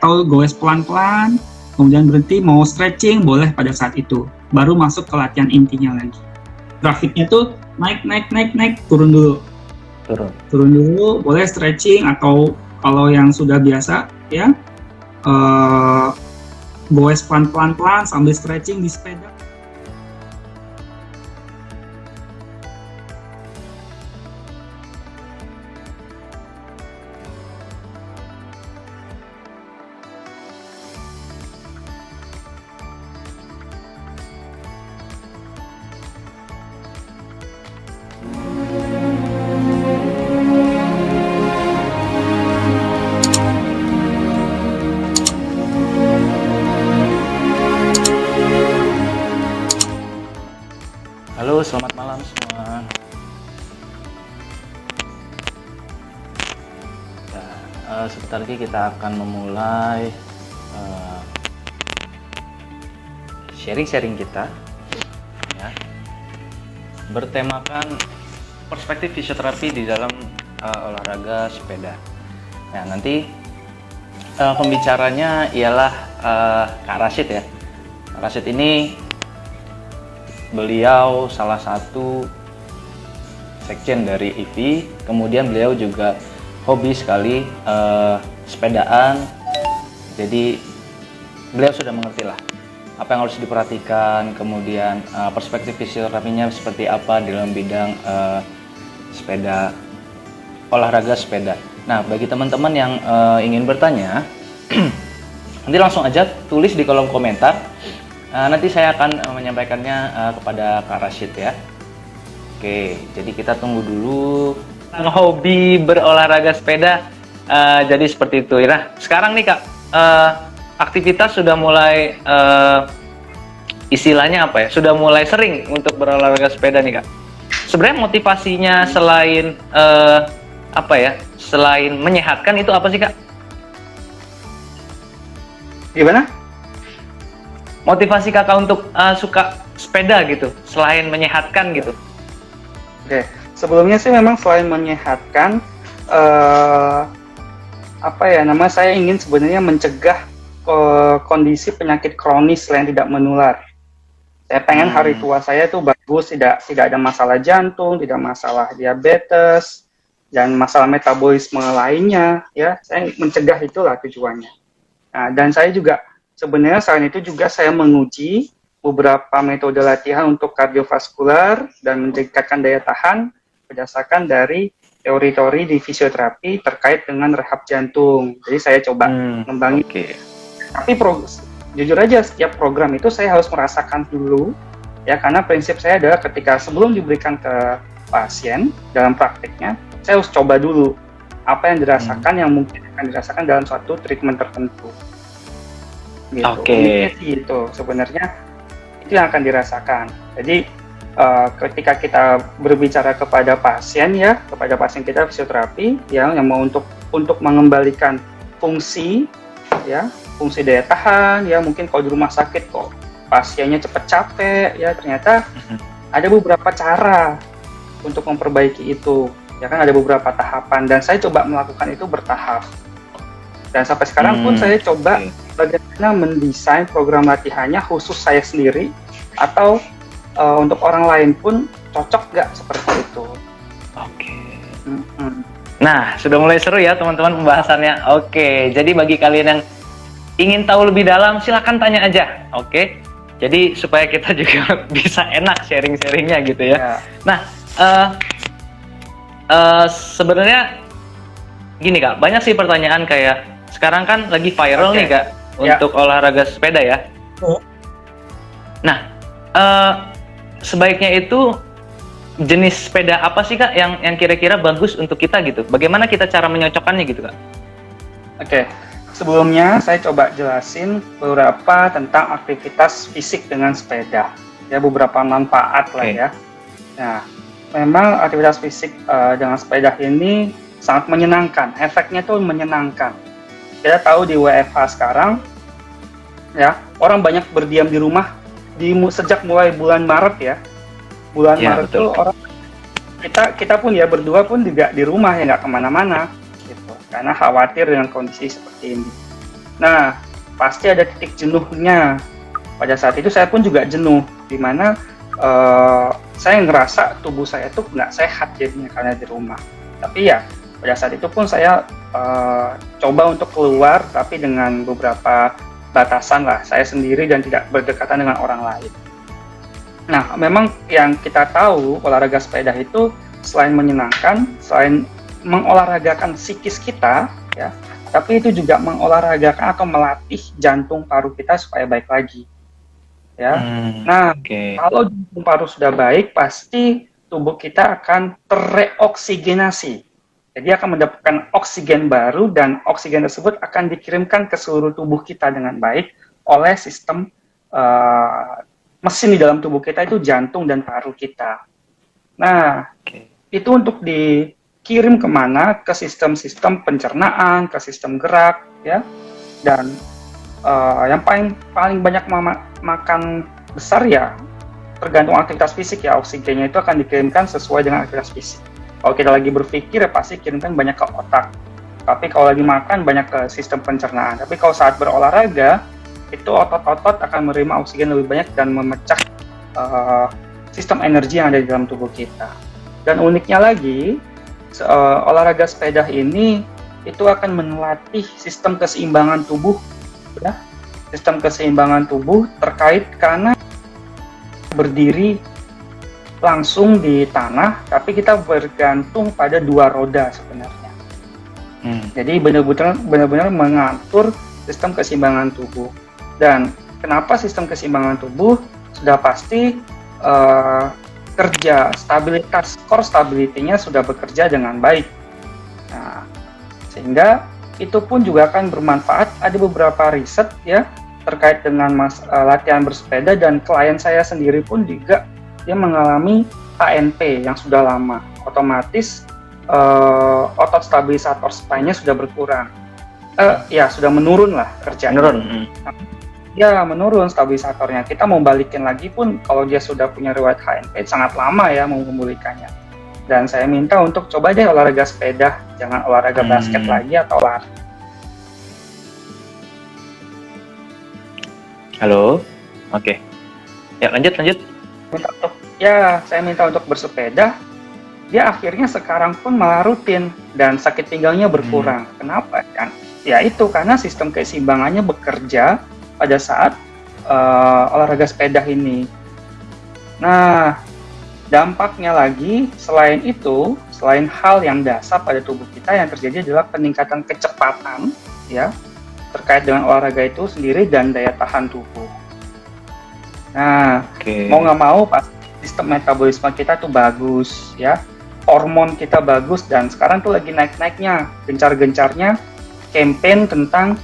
atau goes pelan-pelan, kemudian berhenti, mau stretching boleh pada saat itu, baru masuk ke latihan intinya lagi. Grafiknya tuh naik, turun dulu. Turun dulu, boleh stretching, atau kalau yang sudah biasa ya goes pelan-pelan sambil stretching di sepeda. Halo, selamat malam semua. Sebentar lagi kita akan memulai sharing-sharing kita, ya, bertemakan perspektif fisioterapi di dalam olahraga sepeda. Nah, nanti pembicaranya ialah Kak Rashid ya. Kak Rashid ini beliau salah satu sekjen dari IFI, kemudian beliau juga hobi sekali sepedaan, jadi beliau sudah mengerti lah apa yang harus diperhatikan, kemudian perspektif fisioterapinya seperti apa dalam bidang sepeda, olahraga sepeda. Nah, bagi teman-teman yang ingin bertanya, nanti langsung aja tulis di kolom komentar. Nanti saya akan menyampaikannya kepada Kak Rashid ya. Oke, jadi kita tunggu dulu. Hobi berolahraga sepeda, jadi seperti itu. Nah, sekarang nih Kak, aktivitas sudah mulai, istilahnya apa ya? Sudah mulai sering untuk berolahraga sepeda nih Kak. Sebenarnya motivasinya selain apa ya? Selain menyehatkan itu apa sih Kak? Gimana? Motivasi kakak untuk suka sepeda gitu, selain menyehatkan gitu. Oke, sebelumnya sih memang selain menyehatkan, saya ingin sebenarnya mencegah kondisi penyakit kronis yang tidak menular. Saya pengen hari tua saya itu bagus, tidak ada masalah jantung, tidak masalah diabetes, dan masalah metabolisme lainnya. Ya, saya mencegah itulah tujuannya. Nah, dan saya juga sebenarnya selain itu juga saya menguji beberapa metode latihan untuk kardiovaskular dan meningkatkan daya tahan berdasarkan dari teori-teori di fisioterapi terkait dengan rehab jantung. Jadi saya coba ngembangin. Tapi jujur aja setiap program itu saya harus merasakan dulu, ya, karena prinsip saya adalah ketika sebelum diberikan ke pasien dalam praktiknya, saya harus coba dulu apa yang dirasakan yang mungkin akan dirasakan dalam suatu treatment tertentu. Gitu. Uniknya sih itu sebenarnya itu yang akan dirasakan. Jadi ketika kita berbicara kepada pasien ya, kepada pasien kita fisioterapi yang mau untuk mengembalikan fungsi ya, fungsi daya tahan ya, mungkin kalau di rumah sakit kok pasiennya cepat capek ya, ternyata ada beberapa cara untuk memperbaiki itu. Ya kan ada beberapa tahapan dan saya coba melakukan itu bertahap. Dan sampai sekarang pun saya coba bagaimana mendesain program latihannya khusus saya sendiri atau untuk orang lain pun cocok nggak seperti itu. Nah, sudah mulai seru ya teman-teman pembahasannya. Jadi bagi kalian yang ingin tahu lebih dalam silahkan tanya aja. Jadi supaya kita juga bisa enak sharing-sharingnya gitu ya. Nah, sebenarnya gini Kak, banyak sih pertanyaan kayak sekarang kan lagi viral nih Kak untuk olahraga sepeda ya. Nah, sebaiknya itu jenis sepeda apa sih Kak yang kira-kira bagus untuk kita gitu? Bagaimana kita cara menyocokkannya gitu Kak? Sebelumnya saya coba jelasin beberapa tentang aktivitas fisik dengan sepeda. Ya, beberapa manfaat lah ya. Nah, memang aktivitas fisik dengan sepeda ini sangat menyenangkan. Efeknya tuh menyenangkan. Kita tahu di WFH sekarang, ya, orang banyak berdiam di rumah sejak mulai bulan Maret ya. Bulan Maret itu orang kita pun ya berdua pun juga di rumah ya, nggak kemana-mana gitu, karena khawatir dengan kondisi seperti ini. Nah, pasti ada titik jenuhnya. Pada saat itu saya pun juga jenuh, di mana saya ngerasa tubuh saya tuh nggak sehat jadinya karena di rumah. Tapi ya pada saat itu pun saya coba untuk keluar, tapi dengan beberapa batasan lah, saya sendiri dan tidak berdekatan dengan orang lain. Nah, memang yang kita tahu olahraga sepeda itu selain menyenangkan, selain mengolahragakan psikis kita, ya, tapi itu juga mengolahragakan atau melatih jantung paru kita supaya baik lagi. Ya, nah kalau jantung paru sudah baik, pasti tubuh kita akan tereoksigenasi. Jadi akan mendapatkan oksigen baru dan oksigen tersebut akan dikirimkan ke seluruh tubuh kita dengan baik oleh sistem mesin di dalam tubuh kita, itu jantung dan paru kita. Nah, itu untuk dikirim kemana? Ke sistem-sistem pencernaan, ke sistem gerak, ya. Dan yang paling banyak makan besar ya tergantung aktivitas fisik ya, oksigennya itu akan dikirimkan sesuai dengan aktivitas fisik. Kalau kita lagi berpikir ya pasti kirimkan banyak ke otak. Tapi kalau lagi makan banyak ke sistem pencernaan. Tapi kalau saat berolahraga itu otot-otot akan menerima oksigen lebih banyak dan memecah sistem energi yang ada di dalam tubuh kita. Dan uniknya lagi olahraga sepeda ini itu akan melatih sistem keseimbangan tubuh, ya. Sistem keseimbangan tubuh terkait karena berdiri langsung di tanah, tapi kita bergantung pada dua roda sebenarnya. Jadi benar-benar mengatur sistem keseimbangan tubuh. Dan kenapa sistem keseimbangan tubuh? Sudah pasti kerja stabilitas, core stability-nya sudah bekerja dengan baik. Nah, sehingga itu pun juga akan bermanfaat. Ada beberapa riset ya terkait dengan latihan bersepeda, dan klien saya sendiri pun juga dia mengalami HNP yang sudah lama. Otomatis otot stabilisator spine-nya sudah berkurang. Ya sudah menurun lah kerjanya. Ya menurun stabilisatornya. Kita mau balikin lagi pun kalau dia sudah punya riwayat HNP sangat lama ya mau memulihkannya. Dan saya minta untuk coba deh olahraga sepeda, jangan olahraga basket lagi atau lari. Halo, oke. Ya lanjut. Saya minta untuk bersepeda. Dia akhirnya sekarang pun malah rutin dan sakit pinggangnya berkurang. Kenapa kan? Ya itu karena sistem keseimbangannya bekerja pada saat olahraga sepeda ini. Nah, dampaknya lagi selain itu, selain hal yang dasar pada tubuh kita yang terjadi adalah peningkatan kecepatan, ya, terkait dengan olahraga itu sendiri dan daya tahan tubuh. Nah, mau nggak mau pasti sistem metabolisme kita tuh bagus, ya, hormon kita bagus, dan sekarang tuh lagi naik-naiknya, gencar-gencarnya campaign tentang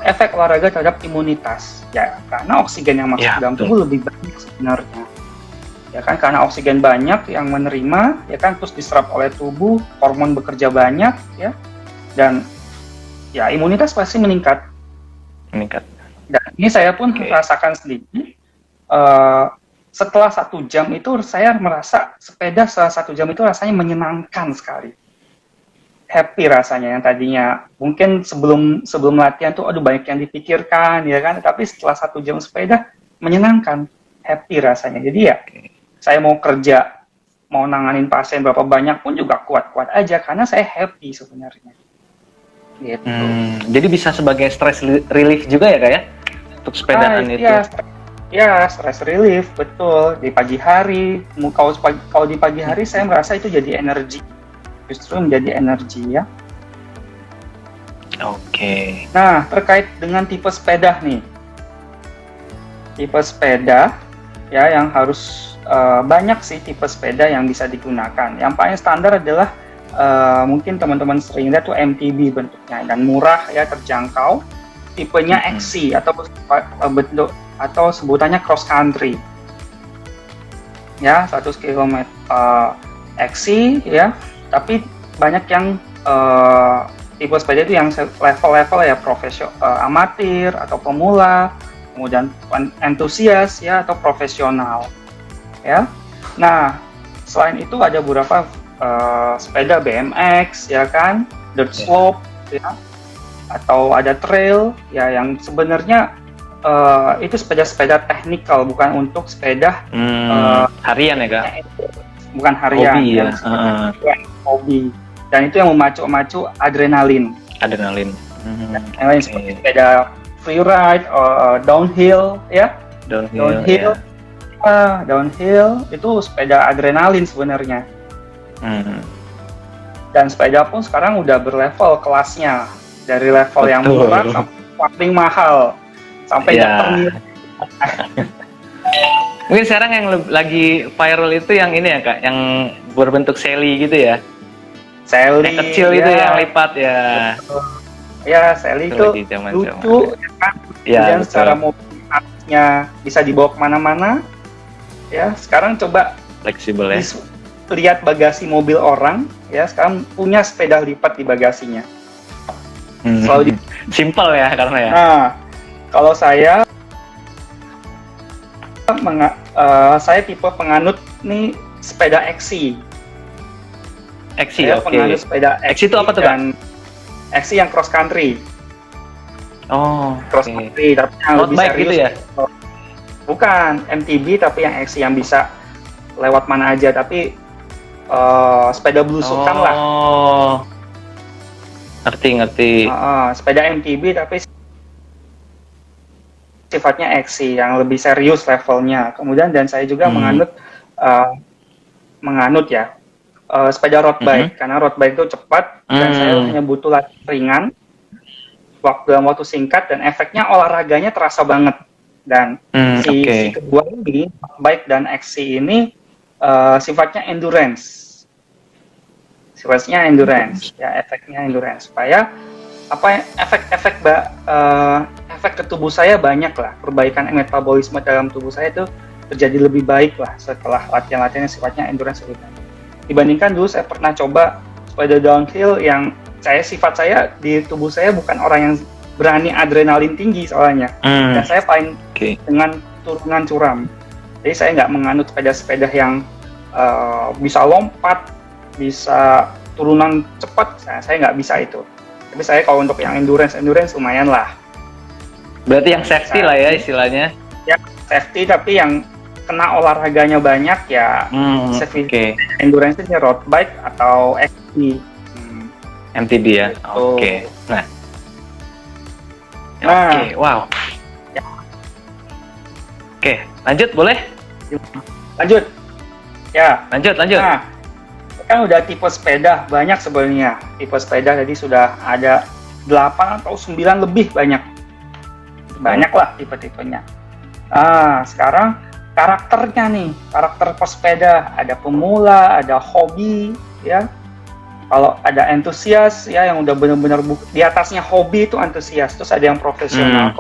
efek olahraga terhadap imunitas, ya, karena oksigen yang masuk dalam tubuh lebih banyak sebenarnya, ya kan, karena oksigen banyak yang menerima, ya kan, terus diserap oleh tubuh, hormon bekerja banyak, ya, dan ya imunitas pasti meningkat. Dan ini saya pun rasakan sendiri. Setelah 1 jam itu saya merasa sepeda setelah 1 jam itu rasanya menyenangkan sekali. Happy rasanya, yang tadinya mungkin sebelum latihan tuh aduh banyak yang dipikirkan, ya kan, tapi setelah 1 jam sepeda menyenangkan, happy rasanya. Jadi ya saya mau kerja, mau nanganin pasien berapa banyak pun juga kuat-kuat aja karena saya happy sebenarnya. Gitu. Jadi bisa sebagai stress relief juga ya kak ya untuk sepedaan itu? Ya, stress relief, betul. Di pagi hari, kalau di pagi hari saya merasa itu jadi energi, justru menjadi energi ya. Oke. Nah, terkait dengan tipe sepeda nih, tipe sepeda ya yang harus banyak sih tipe sepeda yang bisa digunakan. Yang paling standar adalah mungkin teman-teman sering lihat tuh MTB bentuknya dan murah ya, terjangkau. Tipenya XC atau atau sebutannya cross country. Ya, 100 km XC ya. Tapi banyak yang tipe sepeda itu yang level-level ya, profesional, amatir atau pemula, kemudian entusias ya atau profesional. Ya. Nah, selain itu ada beberapa sepeda BMX ya kan, dirt slope ya. atau ada trail ya yang sebenarnya itu sepeda-sepeda teknikal, bukan untuk sepeda harian ya Kak? Bukan harian, hobi ya. Hobi. Dan itu yang memacu adrenalin. Adrenalin. Yang seperti sepeda freeride, downhill ya. Downhill. Ya. Downhill itu sepeda adrenalin sebenarnya. Dan sepeda pun sekarang udah berlevel kelasnya, dari level yang murah sampai paling mahal, sampai Mungkin sekarang yang lagi viral itu yang ini ya Kak, yang berbentuk Sally gitu ya. Sally yang kecil itu yang lipat ya. Ya, Sally itu lucu kan. Dan secara mobilitasnya bisa dibawa kemana-mana. Ya, sekarang coba fleksibel ya. Lihat bagasi mobil orang, ya sekarang punya sepeda lipat di bagasinya. Selalu simple ya karena ya. Nah, kalau saya tipe penganut nih sepeda XC. Saya penganut sepeda XC itu apa tuh Kak? XC yang cross country. Cross country, tapi yang lebih serius gitu ya? Bukan MTB, tapi yang XC yang bisa lewat mana aja, tapi sepeda belusukan lah. Ngerti. Sepeda MTB tapi sifatnya XC yang lebih serius levelnya. Kemudian dan saya juga menganut ya sepeda road bike, karena road bike itu cepat dan saya hanya butuh latihan ringan dalam waktu singkat, dan efeknya olahraganya terasa banget. Dan si kedua ini, road bike dan XC ini sifatnya endurance. Ya, efeknya endurance, supaya efek ke tubuh saya banyak lah, perbaikan metabolisme dalam tubuh saya itu terjadi lebih baik lah setelah latihan-latihan yang sifatnya endurance lebih banyak. Dibandingkan dulu saya pernah coba sepeda downhill yang sifat saya di tubuh saya bukan orang yang berani adrenalin tinggi soalnya, dan saya paling dengan turunan curam. Jadi saya nggak menganut sepeda-sepeda yang bisa lompat, bisa turunan cepat, saya nggak bisa itu. Tapi saya kalau untuk yang endurance lumayan lah. Berarti yang safety lah ya istilahnya. Ya, safety tapi yang kena olahraganya banyak ya. Safety endurance-nya road bike atau XP. MTB ya. Nah. Wow. Ya. Lanjut boleh? Lanjut. Ya. Lanjut. Nah, kan udah tipe sepeda banyak sebenarnya. Tipe sepeda tadi sudah ada 8 atau 9 lebih banyak. Banyak lah tipe-tipenya. Sekarang karakternya nih, karakter pesepeda, ada pemula, ada hobi, ya. Kalau ada antusias, ya yang udah benar-benar di atasnya hobi itu antusias. Terus ada yang profesional.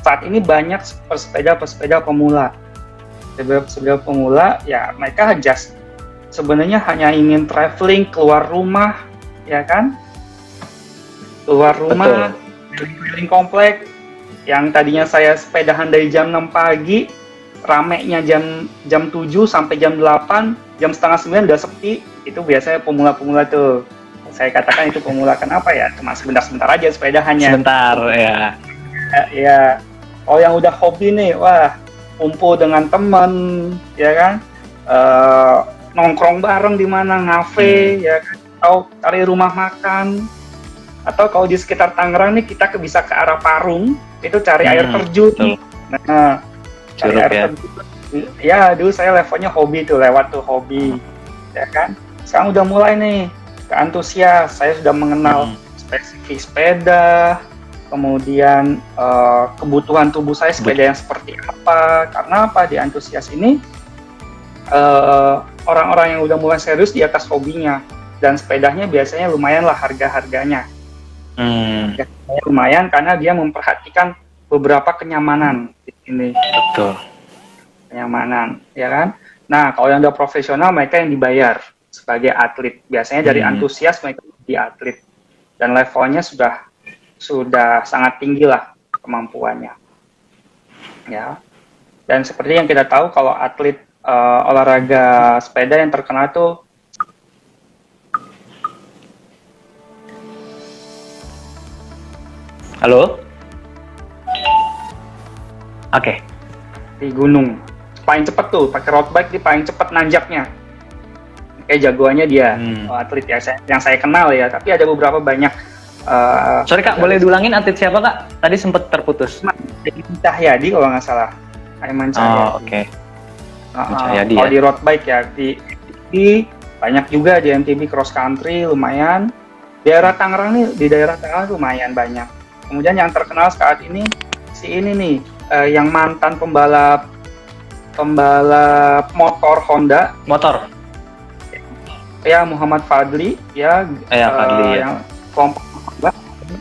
Saat ini banyak pesepeda pemula. Pesepeda pemula, ya mereka sebenarnya hanya ingin traveling keluar rumah, ya kan? Keluar rumah, keliling komplek. Yang tadinya saya sepedahan dari jam 6 pagi, ramenya jam 7 sampai jam 8, jam setengah 9 udah sepi. Itu biasanya pemula-pemula tuh. Saya katakan itu pemula, kenapa ya? Cuma sebentar-sebentar aja sepedahannya. Sebentar, ya. Ya. Kalau yang udah hobi nih, wah, kumpul dengan teman, ya kan? Nongkrong bareng di mana, ngafe, ya kan? Atau cari rumah makan. Atau kalau di sekitar Tangerang nih, kita bisa ke arah Parung, itu cari air terjun. Nah, cari air terjun. Ya, dulu saya levelnya hobi tuh, lewat tuh hobi, ya kan? Sekarang udah mulai nih, ke antusias. Saya sudah mengenal spesifik sepeda, kemudian kebutuhan tubuh saya sepeda yang seperti apa. Karena apa? Di antusias ini, orang-orang yang udah mulai serius di atas hobinya, dan sepedanya biasanya lumayan lah harga-harganya. Ya, lumayan karena dia memperhatikan beberapa kenyamanan ini. Betul. Kenyamanan, ya kan? Nah, kalau yang udah profesional, mereka yang dibayar sebagai atlet. Biasanya dari antusias mereka jadi atlet, dan levelnya sudah sangat tinggi lah kemampuannya. Ya. Dan seperti yang kita tahu, kalau atlet olahraga sepeda yang terkenal tuh Halo? Oke. Di gunung. Paling cepet tuh, pakai road bike di paling cepet nanjaknya. Kayak jagoannya dia, atlet yang saya kenal ya. Tapi ada beberapa banyak. Sorry Kak, boleh diulangin atlet siapa Kak? Tadi sempat terputus. Cahyadi kalau nggak salah. Aiman Cahyadi. Oh, oke. Cahyadi Kalau ya. di road bike ya, di banyak juga di MTB cross country lumayan. Daerah Tangerang nih, di daerah Tangerang lumayan banyak. Kemudian yang terkenal saat ini si ini nih, yang mantan pembalap motor Honda. Motor. Ya, Muhammad Fadli ya. Fadli ya. Yang kelompok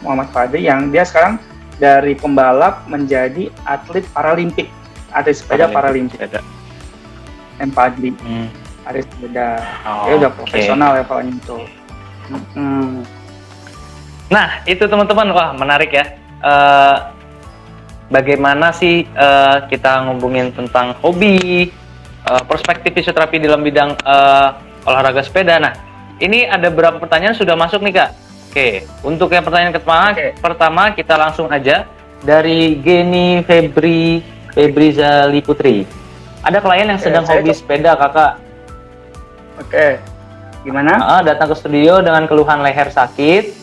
Muhammad Fadli yang dia sekarang dari pembalap menjadi atlet paralimpik, atlet sepeda paralimpik. M Fadli. Atlet sepeda. Dia udah profesional levelnya itu. Nah, itu teman-teman, wah menarik ya. Bagaimana sih kita ngomongin tentang hobi, perspektif fisioterapi dalam bidang olahraga sepeda. Nah, ini ada beberapa pertanyaan sudah masuk nih Kak. Oke, untuk yang pertanyaan pertama kita langsung aja dari Geni Febrizali Putri. Ada klien yang sedang hobi sepeda Kakak. Oke, gimana? Datang ke studio dengan keluhan leher sakit,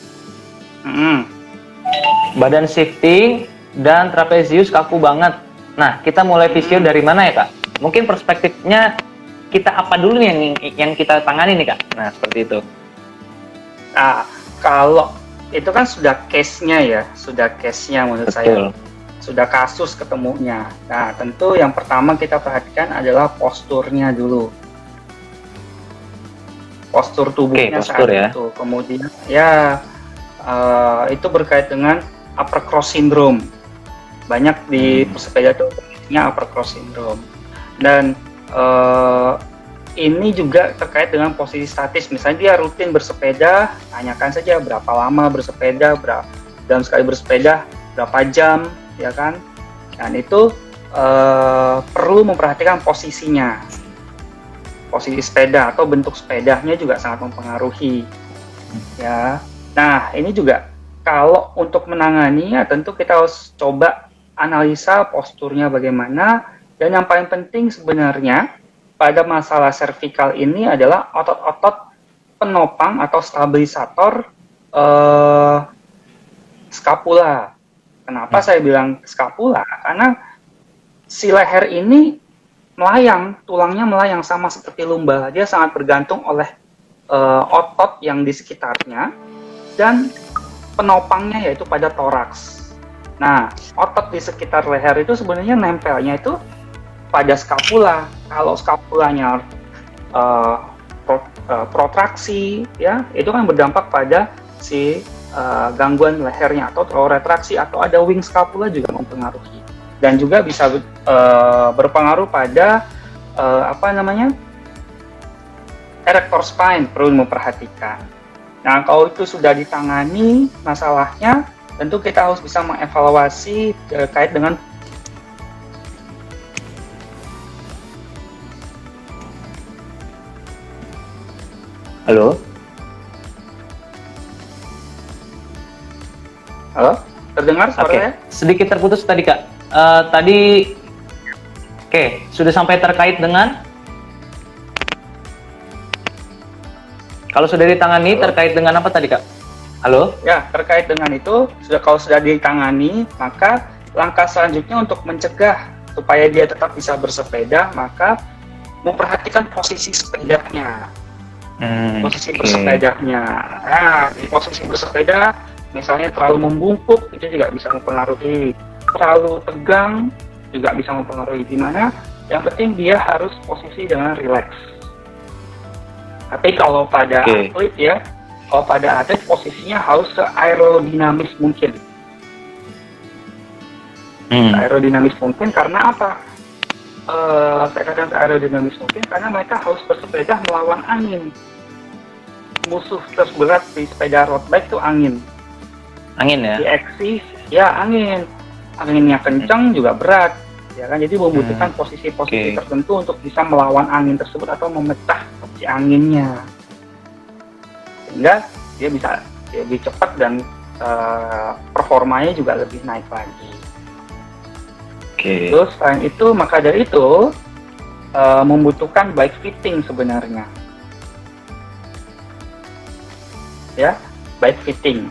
badan shifting, dan trapezius kaku banget. Nah, kita mulai fisio dari mana ya Kak? Mungkin perspektifnya kita apa dulu yang kita tangani nih Kak? Nah, seperti itu. Nah, kalau itu kan sudah case-nya menurut saya. Sudah kasus ketemunya. Nah, tentu yang pertama kita perhatikan adalah posturnya dulu. Postur tubuhnya saat itu. Kemudian ya itu berkait dengan upper cross syndrome. Banyak di pesepeda itu upper cross syndrome. Dan ini juga terkait dengan posisi statis. Misalnya dia rutin bersepeda, tanyakan saja berapa lama bersepeda, dalam sekali bersepeda berapa jam, ya kan? Dan itu perlu memperhatikan posisinya, posisi sepeda atau bentuk sepedanya juga sangat mempengaruhi, ya. Nah, ini juga kalau untuk menangani ya tentu kita harus coba analisa posturnya bagaimana. Dan yang paling penting sebenarnya pada masalah servikal ini adalah otot-otot penopang atau stabilisator skapula. Kenapa saya bilang skapula? Karena si leher ini melayang, tulangnya melayang sama seperti lumba. Dia sangat bergantung oleh otot yang di sekitarnya dan penopangnya yaitu pada toraks. Nah, otot di sekitar leher itu sebenarnya nempelnya itu pada skapula. Kalau skapulanya protraksi, ya, itu kan berdampak pada si gangguan lehernya atau terlalu retraksi atau ada wing scapula juga mempengaruhi. Dan juga bisa berpengaruh pada erector spine, perlu memperhatikan. Nah, kalau itu sudah ditangani masalahnya, tentu kita harus bisa mengevaluasi terkait dengan Halo? Halo? Terdengar suaranya? Sedikit terputus tadi Kak. Sudah sampai terkait dengan kalau sudah ditangani. Halo? Terkait dengan apa tadi Kak? Halo? Ya, terkait dengan itu, kalau sudah ditangani, maka langkah selanjutnya untuk mencegah supaya dia tetap bisa bersepeda, maka memperhatikan posisi sepedanya. Bersepedanya. Nah, di posisi bersepeda, misalnya terlalu membungkuk, itu juga bisa mempengaruhi. Terlalu tegang, juga bisa mempengaruhi. Di mana yang penting dia harus posisi dengan rileks. Tapi kalau pada atlet ya, kalau pada atlet posisinya harus se-aerodinamis mungkin. Aerodinamis mungkin karena apa? Saya katakan aerodinamis mungkin karena mereka harus bersepeda melawan angin. Musuh terberat di sepeda road bike itu angin. Angin ya? Di eksis, ya angin. Anginnya kencang juga berat, ya kan? Jadi membutuhkan posisi-posisi tertentu untuk bisa melawan angin tersebut atau memecah si anginnya. Sehingga dia bisa lebih cepat dan performanya juga lebih naik lagi. Oke. Terus selain itu, maka dari itu membutuhkan bike fitting sebenarnya. Ya, bike fitting.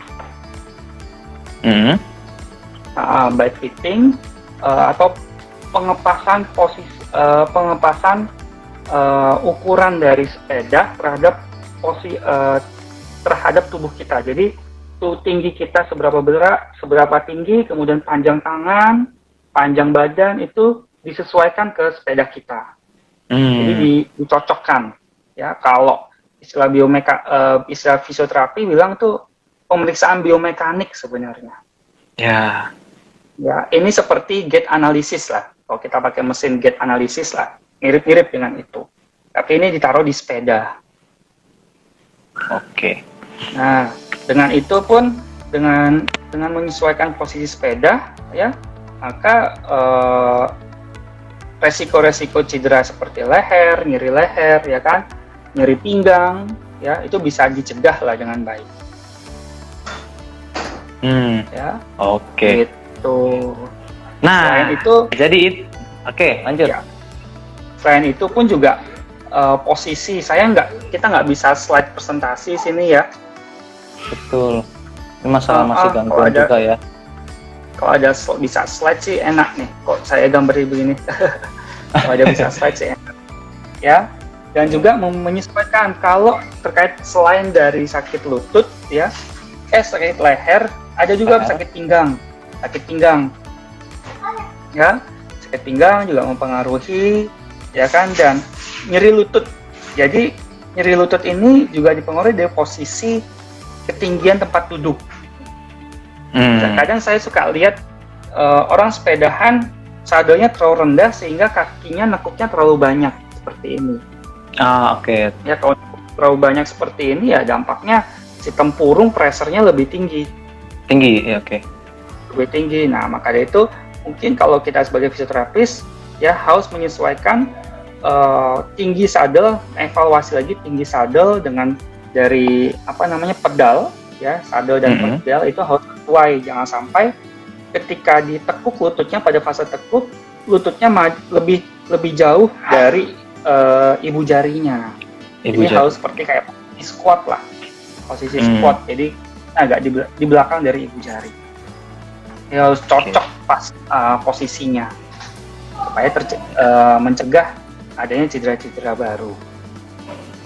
Bike fitting atau pengepasan ukuran dari sepeda terhadap tubuh kita. Jadi tinggi kita seberapa tinggi, kemudian panjang tangan, panjang badan itu disesuaikan ke sepeda kita. Jadi dicocokkan. Ya, kalau istilah fisioterapi bilang tuh pemeriksaan biomekanik sebenarnya. Ya, ini seperti gait analysis lah. Kalau kita pakai mesin gait analysis lah, mirip-mirip dengan itu. Tapi ini ditaruh di sepeda. Oke. Nah, dengan itu pun dengan menyesuaikan posisi sepeda, ya, maka resiko-resiko cedera seperti leher, nyeri leher, ya kan, nyeri pinggang, ya, itu bisa dicegah lah dengan baik. Ya. Oke. Gitu. Nah, selain itu, oke, lanjut. Ya. Selain itu pun juga posisi kita nggak bisa slide presentasi sini ya. Betul. Ini masalah masih gangguan juga ya. Kalau ada bisa slide sih enak nih. Kok saya gambarnya begini? Kalau ada bisa slide sih enak. Ya. Dan juga menyesuaikan kalau terkait selain dari sakit lutut ya, sakit leher, ada juga sakit pinggang. Ya, sakit pinggang juga mempengaruhi, ya kan, dan nyeri lutut. Jadi nyeri lutut ini juga dipengaruhi dari posisi ketinggian tempat duduk. Kadang saya suka lihat orang sepedahan sadelnya terlalu rendah sehingga kakinya nekuknya terlalu banyak seperti ini. Oke. Ya, kalau terlalu banyak seperti ini ya dampaknya si tempurung pressure-nya lebih tinggi. Ya, oke. Lebih tinggi. Nah, maka dari itu mungkin kalau kita sebagai fisioterapis ya harus menyesuaikan tinggi sadel, evaluasi lagi tinggi sadel dengan dari pedal ya, sadel dan pedal itu harus sesuai. Jangan sampai ketika ditekuk lututnya pada fase tekuk lututnya lebih jauh dari ibu jarinya. Jadi harus seperti kayak squat lah, posisi squat. Jadi agak di belakang dari ibu jari. Ya, harus cocok pas posisinya supaya mencegah adanya cedera-cedera baru.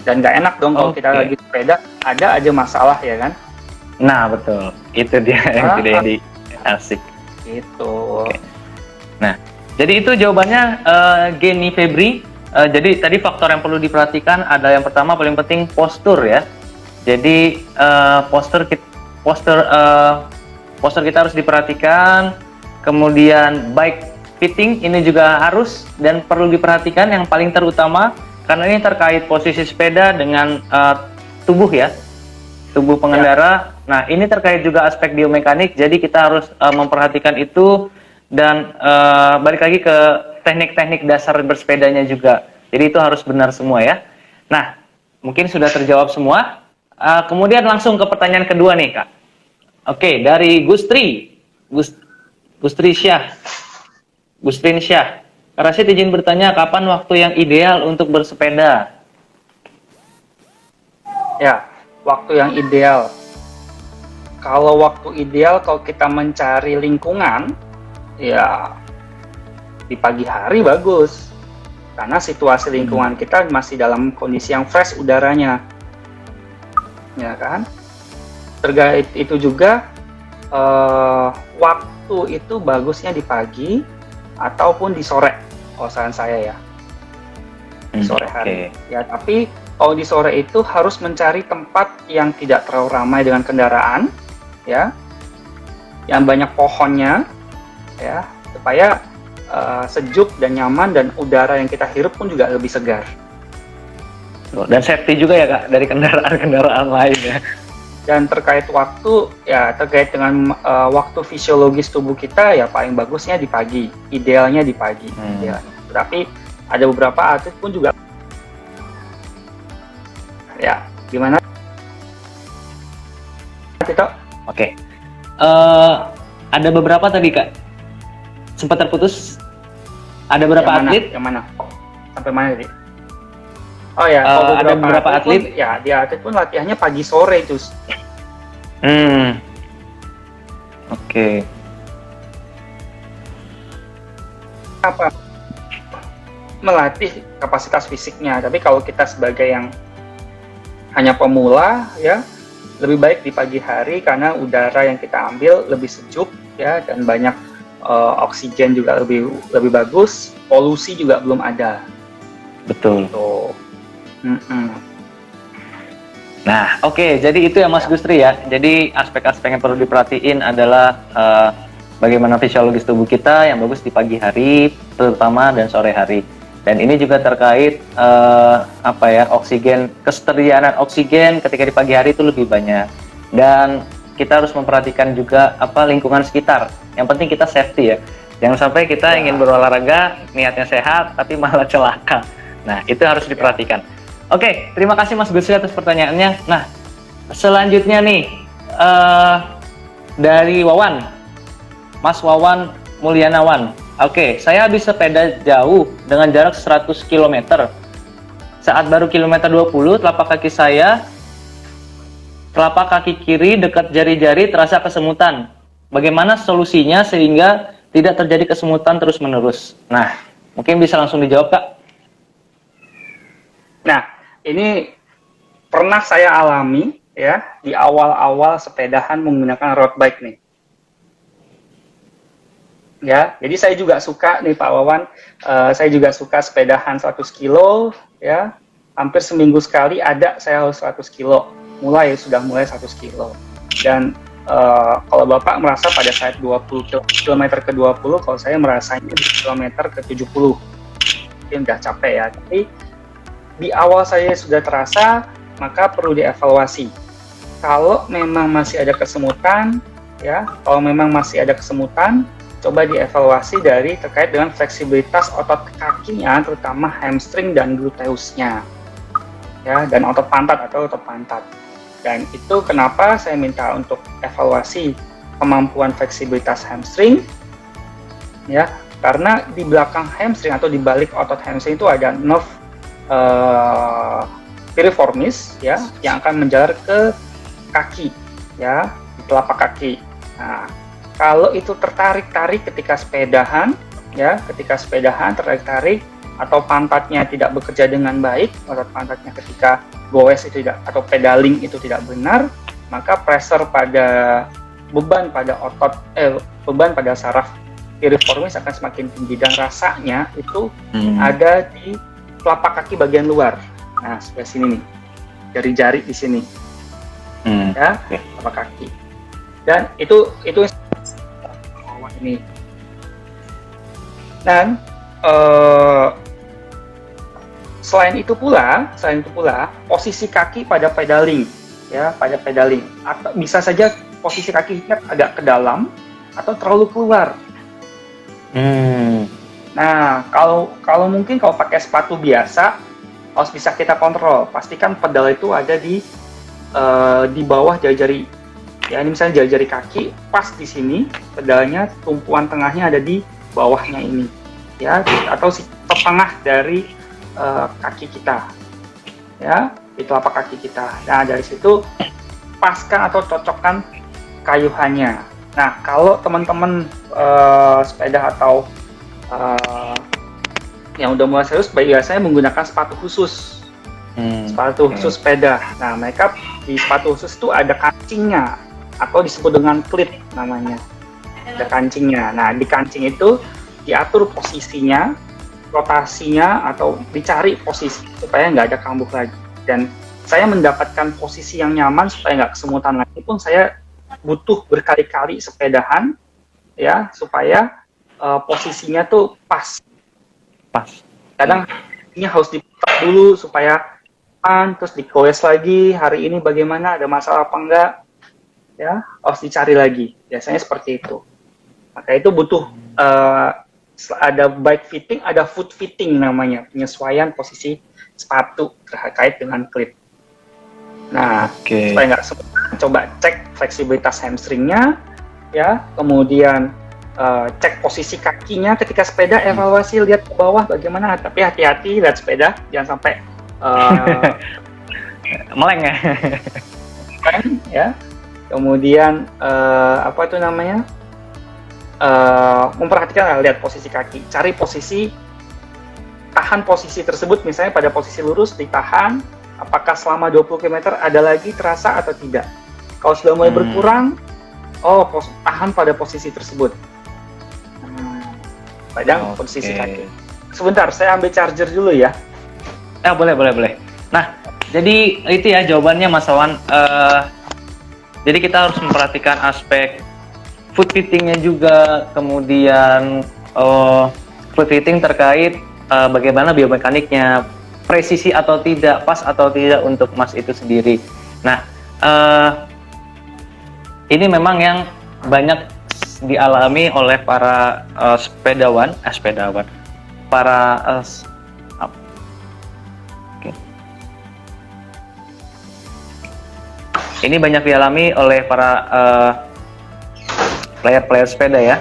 Dan nggak enak dong kalau kita lagi sepeda ada aja masalah ya kan? Nah betul, itu dia yang tidak asik. Gitu. Nah, jadi itu jawabannya Geni Febri. Jadi tadi faktor yang perlu diperhatikan ada yang pertama paling penting postur ya. Jadi postur kita harus diperhatikan. Kemudian bike fitting ini juga harus dan perlu diperhatikan yang paling terutama karena ini terkait posisi sepeda dengan tubuh ya, tubuh pengendara. Nah ini terkait juga aspek biomekanik. Jadi kita harus memperhatikan itu dan balik lagi ke teknik-teknik dasar bersepedanya juga. Jadi itu harus benar semua ya. Nah, mungkin sudah terjawab semua. Kemudian langsung ke pertanyaan kedua nih, Kak. Oke, dari Gustrin Syah. Kak Rashid izin bertanya, kapan waktu yang ideal untuk bersepeda? Ya, waktu yang ideal. Kalau waktu ideal, kalau kita mencari lingkungan, ya di pagi hari bagus, karena situasi lingkungan kita masih dalam kondisi yang fresh udaranya, ya kan. Terkait itu juga waktu itu bagusnya di pagi ataupun di sore, kalau saran saya ya, di sore hari. Ya, tapi kalau di sore itu harus mencari tempat yang tidak terlalu ramai dengan kendaraan, ya, yang banyak pohonnya, ya, supaya sejuk dan nyaman dan udara yang kita hirup pun juga lebih segar. Dan safety juga ya Kak dari kendaraan-kendaraan lain ya. Dan terkait waktu ya, terkait dengan waktu fisiologis tubuh kita ya paling bagusnya di pagi, idealnya di pagi. Ya. Tapi ada beberapa atlet pun juga ya gimana Tito? Oke. Ada beberapa tadi Kak, sempat terputus. Ada berapa atlet? Yang mana? Sampai mana tadi? Oh ya, ada beberapa atlet. Pun, ya, dia atlet pun latihannya pagi sore itu. Oke. Apa? Melatih kapasitas fisiknya. Tapi kalau kita sebagai yang hanya pemula, ya lebih baik di pagi hari karena udara yang kita ambil lebih sejuk, ya, dan banyak oksigen juga lebih bagus. Polusi juga belum ada. Betul. Tuh. Nah, oke. Jadi itu ya Mas Gustri ya. Jadi aspek-aspek yang perlu diperhatiin adalah bagaimana fisiologis tubuh kita yang bagus di pagi hari, terutama dan sore hari. Dan ini juga terkait oksigen, kesediaan oksigen ketika di pagi hari itu lebih banyak. Dan kita harus memperhatikan juga lingkungan sekitar. Yang penting kita safety ya. Jangan sampai kita ingin berolahraga, niatnya sehat, tapi malah celaka. Nah, itu harus diperhatikan. Oke, terima kasih Mas Gusri atas pertanyaannya. Nah, selanjutnya nih dari Wawan, Mas Wawan Mulyanawan. Oke, saya habis sepeda jauh dengan jarak 100 km. Saat baru kilometer 20, telapak kaki kiri dekat jari-jari terasa kesemutan. Bagaimana solusinya sehingga tidak terjadi kesemutan terus-menerus? Nah, mungkin bisa langsung dijawab, Kak. Nah, ini pernah saya alami ya di awal-awal sepedahan menggunakan road bike nih. Ya, jadi saya juga suka nih Pak Wawan, saya juga suka sepedahan 100 kilo ya. Hampir seminggu sekali ada saya harus 100 kilo. Sudah mulai 100 kilo. Dan kalau Bapak merasa pada saat 20 kilometer ke 20, kalau saya merasanya di kilometer ke 70. Mungkin udah capek ya, tapi di awal saya sudah terasa, maka perlu dievaluasi. Kalau memang masih ada kesemutan, ya, coba dievaluasi terkait dengan fleksibilitas otot kakinya, terutama hamstring dan gluteusnya, ya, dan otot pantat. Dan itu kenapa saya minta untuk evaluasi kemampuan fleksibilitas hamstring, ya, karena di belakang hamstring atau di balik otot hamstring itu ada nerve piriformis ya yang akan menjalar ke kaki ya, di telapak kaki. Nah, kalau itu tertarik-tarik ketika sepedahan ya, tertarik-tarik atau pantatnya tidak bekerja dengan baik, otot pantatnya ketika goes itu tidak, atau pedaling itu tidak benar, maka pressure pada beban pada saraf piriformis akan semakin tinggi dan rasanya itu ada di telapak kaki bagian luar. Nah, sebelah sini nih, jari-jari di sini, ya, telapak kaki. Dan itu ini. Dan selain itu pula, posisi kaki pada pedaling, ya, atau bisa saja posisi kakinya agak ke dalam atau terlalu keluar. Nah, kalau mungkin kalau pakai sepatu biasa harus bisa kita kontrol. Pastikan pedal itu ada di bawah jari-jari. Ya, ini misalnya jari-jari kaki pas di sini, pedalnya tumpuan tengahnya ada di bawahnya ini, ya, atau setengah dari kaki kita, ya, di telapak kaki kita. Nah, dari situ paskan atau cocokkan kayuhannya. Nah, kalau teman-teman sepeda atau yang udah mulai serius, biasanya menggunakan sepatu khusus, khusus sepeda. Nah, mereka di sepatu khusus itu ada kancingnya atau disebut dengan klit namanya. Ada kancingnya. Nah, di kancing itu diatur posisinya, rotasinya, atau dicari posisi supaya nggak ada kambuh lagi. Dan saya mendapatkan posisi yang nyaman supaya nggak kesemutan lagi pun saya butuh berkali-kali sepedahan, ya, supaya posisinya tuh pas. Kadang ini harus diputar dulu supaya terus digoes lagi, hari ini bagaimana, ada masalah apa enggak, ya, harus dicari lagi. Biasanya seperti itu. Maka itu butuh ada bike fitting, ada foot fitting namanya, penyesuaian posisi sepatu terkait dengan klip. Nah, supaya nggak semua, coba cek fleksibilitas hamstringnya, ya, kemudian cek posisi kakinya ketika sepeda, evaluasi, lihat ke bawah bagaimana, tapi hati-hati lihat sepeda, jangan sampai meleng ya. ya. Kemudian apa itu namanya, memperhatikan, lihat posisi kaki, cari posisi, tahan posisi tersebut, misalnya pada posisi lurus ditahan, apakah selama 20 km ada lagi terasa atau tidak. Kalau sudah mulai berkurang, tahan pada posisi tersebut. Padang posisi kaki. Sebentar, saya ambil charger dulu ya. Boleh. Nah, jadi itu ya jawabannya Mas Wawan. Jadi kita harus memperhatikan aspek foot fittingnya juga, kemudian foot fitting terkait bagaimana biomekaniknya, presisi atau tidak, pas atau tidak untuk Mas itu sendiri. Nah, ini memang yang banyak dialami oleh para ini banyak dialami oleh para player sepeda ya.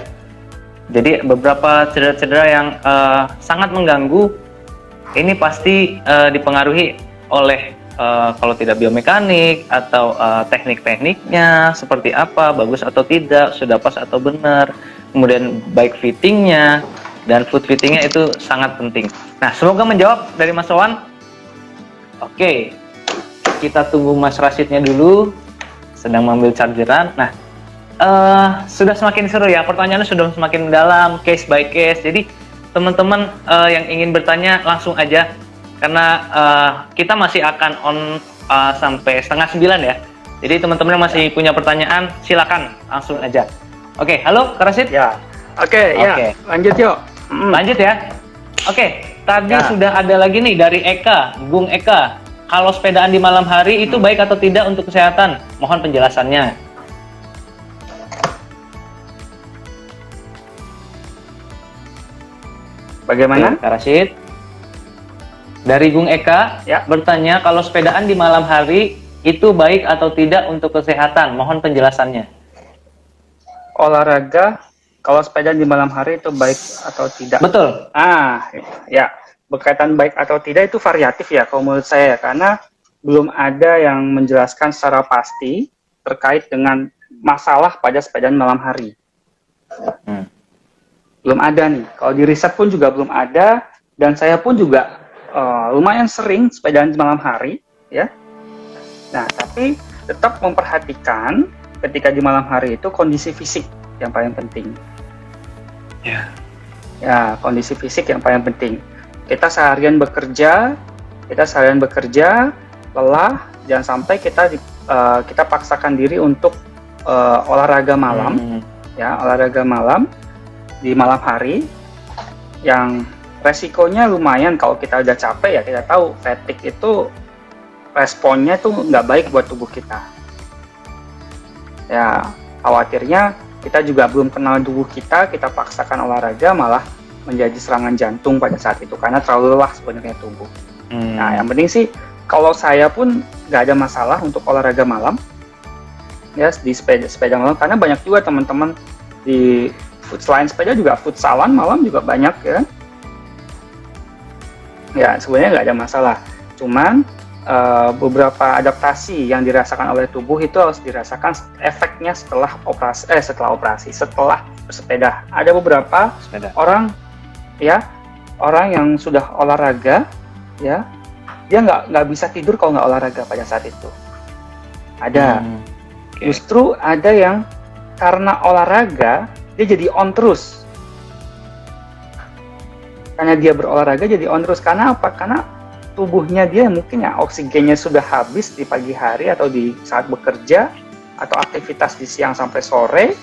Jadi beberapa cedera-cedera yang sangat mengganggu ini pasti dipengaruhi oleh kalau tidak biomekanik atau teknik-tekniknya seperti apa, bagus atau tidak, sudah pas atau benar, kemudian bike fittingnya dan foot fittingnya itu sangat penting. Nah, semoga menjawab dari Mas Wawan. Oke, kita tunggu Mas Rasyidnya dulu, sedang mengambil chargeran. Nah, sudah semakin seru ya, pertanyaannya sudah semakin mendalam, case by case. Jadi teman-teman yang ingin bertanya langsung aja, karena kita masih akan on sampai 8:30 ya. Jadi teman-teman yang masih punya pertanyaan silakan langsung aja. Oke, halo Kak Rasyid? Ya. Oke. Ya. Lanjut yuk. Lanjut ya. Oke, tadi sudah ada lagi nih dari Eka, Bung Eka. Kalau sepedaan di malam hari itu baik atau tidak untuk kesehatan? Mohon penjelasannya. Bagaimana? Kak Rasyid? Dari Bung Eka bertanya, kalau sepedaan di malam hari itu baik atau tidak untuk kesehatan? Mohon penjelasannya. Olahraga kalau sepeda di malam hari itu baik atau tidak? Betul. Ya, berkaitan baik atau tidak itu variatif ya kalau menurut saya, karena belum ada yang menjelaskan secara pasti terkait dengan masalah pada sepedaan malam hari. Belum ada nih. Kalau di riset pun juga belum ada, dan saya pun juga lumayan sering sepedaan di malam hari, ya. Nah, tapi tetap memperhatikan ketika di malam hari itu kondisi fisik yang paling penting. Ya, kondisi fisik yang paling penting. Kita seharian bekerja, lelah, jangan sampai kita paksakan diri untuk olahraga malam, ya, olahraga malam di malam hari yang resikonya lumayan. Kalau kita udah capek ya, kita tahu fatigue itu responnya tuh nggak baik buat tubuh kita. Ya, khawatirnya kita juga belum kenal tubuh kita paksakan olahraga malah menjadi serangan jantung pada saat itu, karena terlalu lelah sebenarnya tubuh. Nah, yang penting sih, kalau saya pun nggak ada masalah untuk olahraga malam, ya, di sepeda malam, karena banyak juga teman-teman di selain sepeda juga futsalan malam juga banyak ya. Ya, sebenarnya nggak ada masalah. Cuman beberapa adaptasi yang dirasakan oleh tubuh itu harus dirasakan efeknya setelah bersepeda. Ada beberapa orang yang sudah olahraga, ya, dia nggak bisa tidur kalau nggak olahraga pada saat itu. Ada. Justru ada yang karena olahraga dia jadi on terus. Karena dia berolahraga jadi on terus. Karena apa? Karena tubuhnya dia mungkin ya oksigennya sudah habis di pagi hari atau di saat bekerja atau aktivitas di siang sampai sore,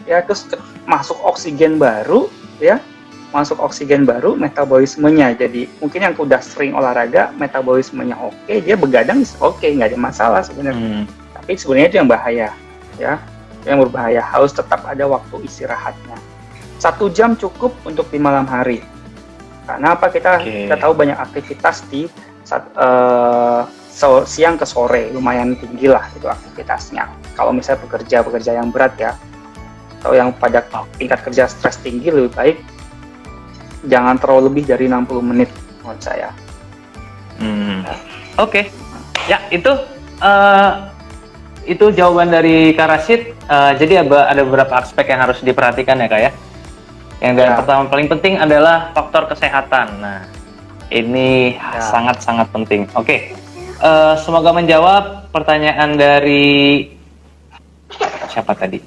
ya, terus masuk oksigen baru, ya, metabolismenya. Jadi mungkin yang udah sering olahraga metabolismenya oke, dia begadang oke, nggak ada masalah sebenarnya. Tapi sebenarnya itu yang bahaya, ya, yang berbahaya. Harus tetap ada waktu istirahatnya. 1 jam cukup untuk di malam hari. Karena apa? Kita tahu banyak aktivitas di saat siang ke sore, lumayan tinggi lah itu aktivitasnya. Kalau misalnya pekerja yang berat ya. atau yang pada tingkat kerja stres tinggi lebih baik jangan terlalu lebih dari 60 menit menurut saya. Oke. Ya, itu jawaban dari Kak Rashid. Jadi ada beberapa aspek yang harus diperhatikan ya Kak ya. Yang dari pertama paling penting adalah faktor kesehatan. Nah, ini sangat-sangat penting. Oke. Semoga menjawab pertanyaan dari siapa tadi?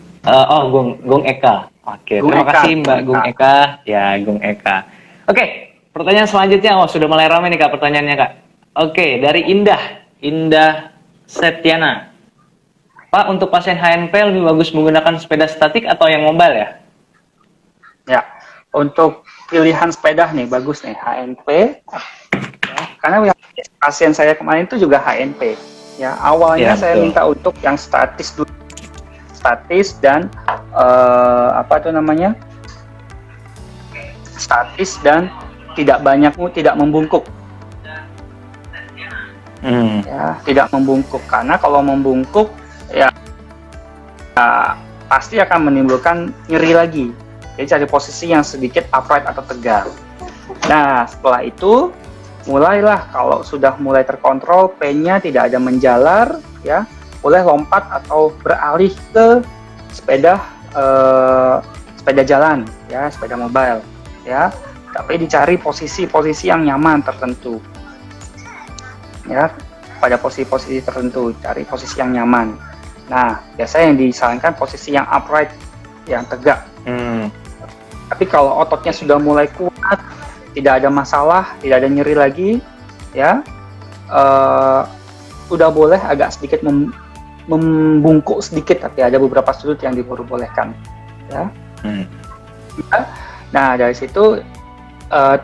Gung Eka. Oke, terima kasih Mbak Gung Eka. Ya, Gung Eka. Oke, pertanyaan selanjutnya. Sudah mulai ramai nih Kak pertanyaannya Kak. Oke, dari Indah Septiana. Pak, untuk pasien HNP lebih bagus menggunakan sepeda statik atau yang mobile ya? Ya, untuk pilihan sepeda nih bagus nih HNP. Ya, karena pasien saya kemarin itu juga HNP. Ya, awalnya saya minta untuk yang statis dulu. Statis dan statis dan tidak membungkuk. Ya, tidak membungkuk karena kalau membungkuk ya pasti akan menimbulkan nyeri lagi. Jadi cari posisi yang sedikit upright atau tegak. Nah, setelah itu mulailah kalau sudah mulai terkontrol, pain-nya tidak ada menjalar, ya boleh lompat atau beralih ke sepeda jalan, ya sepeda mobile, ya. Tapi dicari posisi-posisi yang nyaman tertentu, ya pada posisi-posisi tertentu, cari posisi yang nyaman. Nah, biasanya yang disarankan posisi yang upright, yang tegak. Tapi kalau ototnya sudah mulai kuat, tidak ada masalah, tidak ada nyeri lagi, ya udah boleh agak sedikit membungkuk sedikit, tapi ada beberapa sudut yang diperbolehkan, ya. Nah, dari situ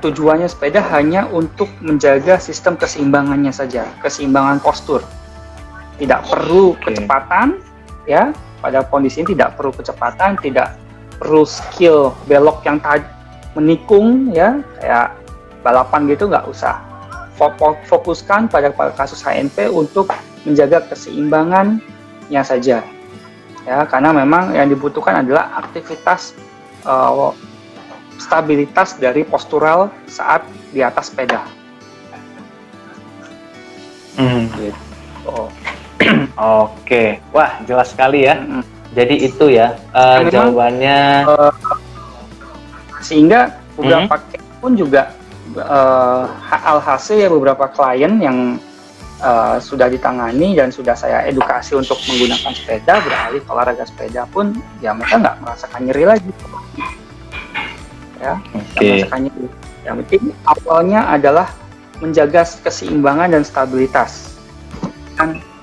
tujuannya sepeda hanya untuk menjaga sistem keseimbangannya saja, keseimbangan postur. Tidak perlu kecepatan, ya. Pada kondisi ini tidak perlu kecepatan, tidak perlu skill belok yang menikung, ya, kayak balapan gitu, nggak usah. Fokuskan pada kasus HNP untuk menjaga keseimbangannya saja, ya, karena memang yang dibutuhkan adalah aktivitas stabilitas dari postural saat di atas sepeda. Gitu. Oke, wah jelas sekali ya. Jadi itu ya jawabannya. Sehingga beberapa case pun juga alhasil ya beberapa klien yang sudah ditangani dan sudah saya edukasi untuk menggunakan sepeda, beralih ke olahraga sepeda pun ya mereka nggak merasakan nyeri lagi. Ya, merasakan nyeri. Yang penting awalnya adalah menjaga keseimbangan dan stabilitas.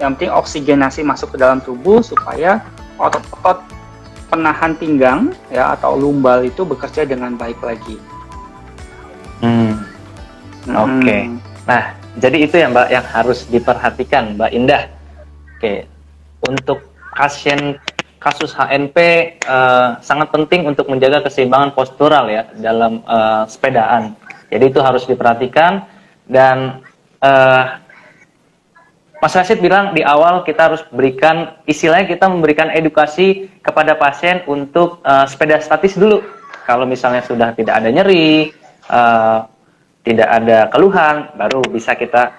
Yang penting oksigenasi masuk ke dalam tubuh supaya otot-otot penahan pinggang, ya, atau lumbal itu bekerja dengan baik lagi. Oke. Nah, jadi itu ya Mbak yang harus diperhatikan Mbak Indah. Oke. Untuk pasien kasus HNP sangat penting untuk menjaga keseimbangan postural ya dalam sepedaan. Jadi itu harus diperhatikan dan Mas Rashid bilang di awal kita harus berikan, istilahnya kita memberikan edukasi kepada pasien untuk sepeda statis dulu. Kalau misalnya sudah tidak ada nyeri, tidak ada keluhan, baru bisa kita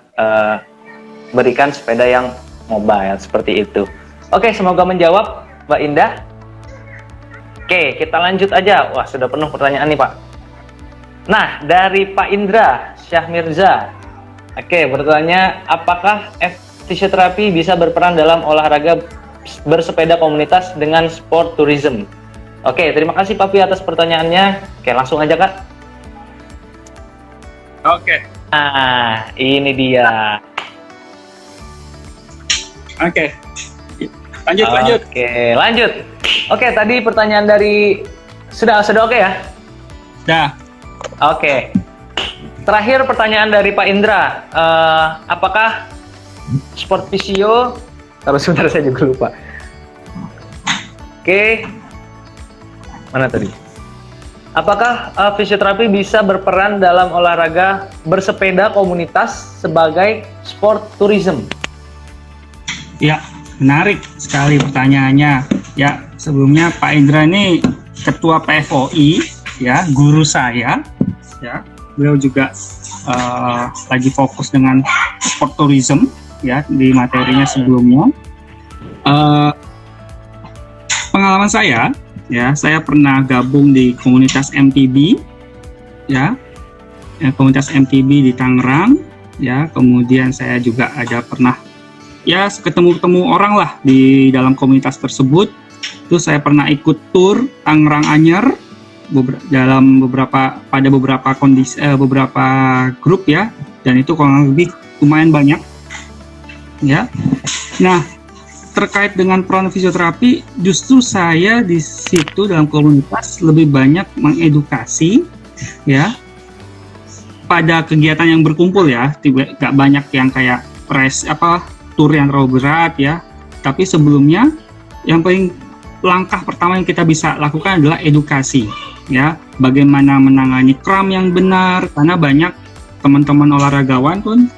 berikan sepeda yang mobile seperti itu. Oke, semoga menjawab Mbak Indah. Oke, kita lanjut aja. Wah, sudah penuh pertanyaan nih Pak. Nah, dari Pak Indra Syah Mirza. Oke, bertanya, apakah fisioterapi bisa berperan dalam olahraga bersepeda komunitas dengan sport tourism? Oke, terima kasih Pak Pi atas pertanyaannya. Oke, langsung aja Kak. Oke. Nah, ini dia. Oke. Lanjut. Oke, lanjut. Oke, tadi pertanyaan dari sudah oke ya? Sudah. Oke. Terakhir pertanyaan dari Pak Indra. Apakah sport fisio? Terus sebentar saya juga lupa. Oke. Mana tadi? Apakah fisioterapi bisa berperan dalam olahraga bersepeda komunitas sebagai sport tourism? Ya, menarik sekali pertanyaannya. Ya, sebelumnya Pak Indra ini ketua PFOI, ya, guru saya, ya. Beliau juga lagi fokus dengan sport tourism, ya, di materinya sebelumnya. Pengalaman saya, ya, saya pernah gabung di komunitas MTB, ya, komunitas MTB di Tangerang, ya. Kemudian saya juga ada pernah, ya, ketemu orang lah di dalam komunitas tersebut. Terus saya pernah ikut tur Tangerang Anyer pada beberapa kondisi, beberapa grup, ya, dan itu kurang lebih lumayan banyak, ya. Nah, terkait dengan peran fisioterapi, justru saya di situ dalam komunitas lebih banyak mengedukasi, ya, pada kegiatan yang berkumpul, ya. Tidak banyak yang kayak tur yang terlalu berat, ya. Tapi sebelumnya yang paling langkah pertama yang kita bisa lakukan adalah edukasi, ya, bagaimana menangani kram yang benar, karena banyak teman-teman olahragawan pun,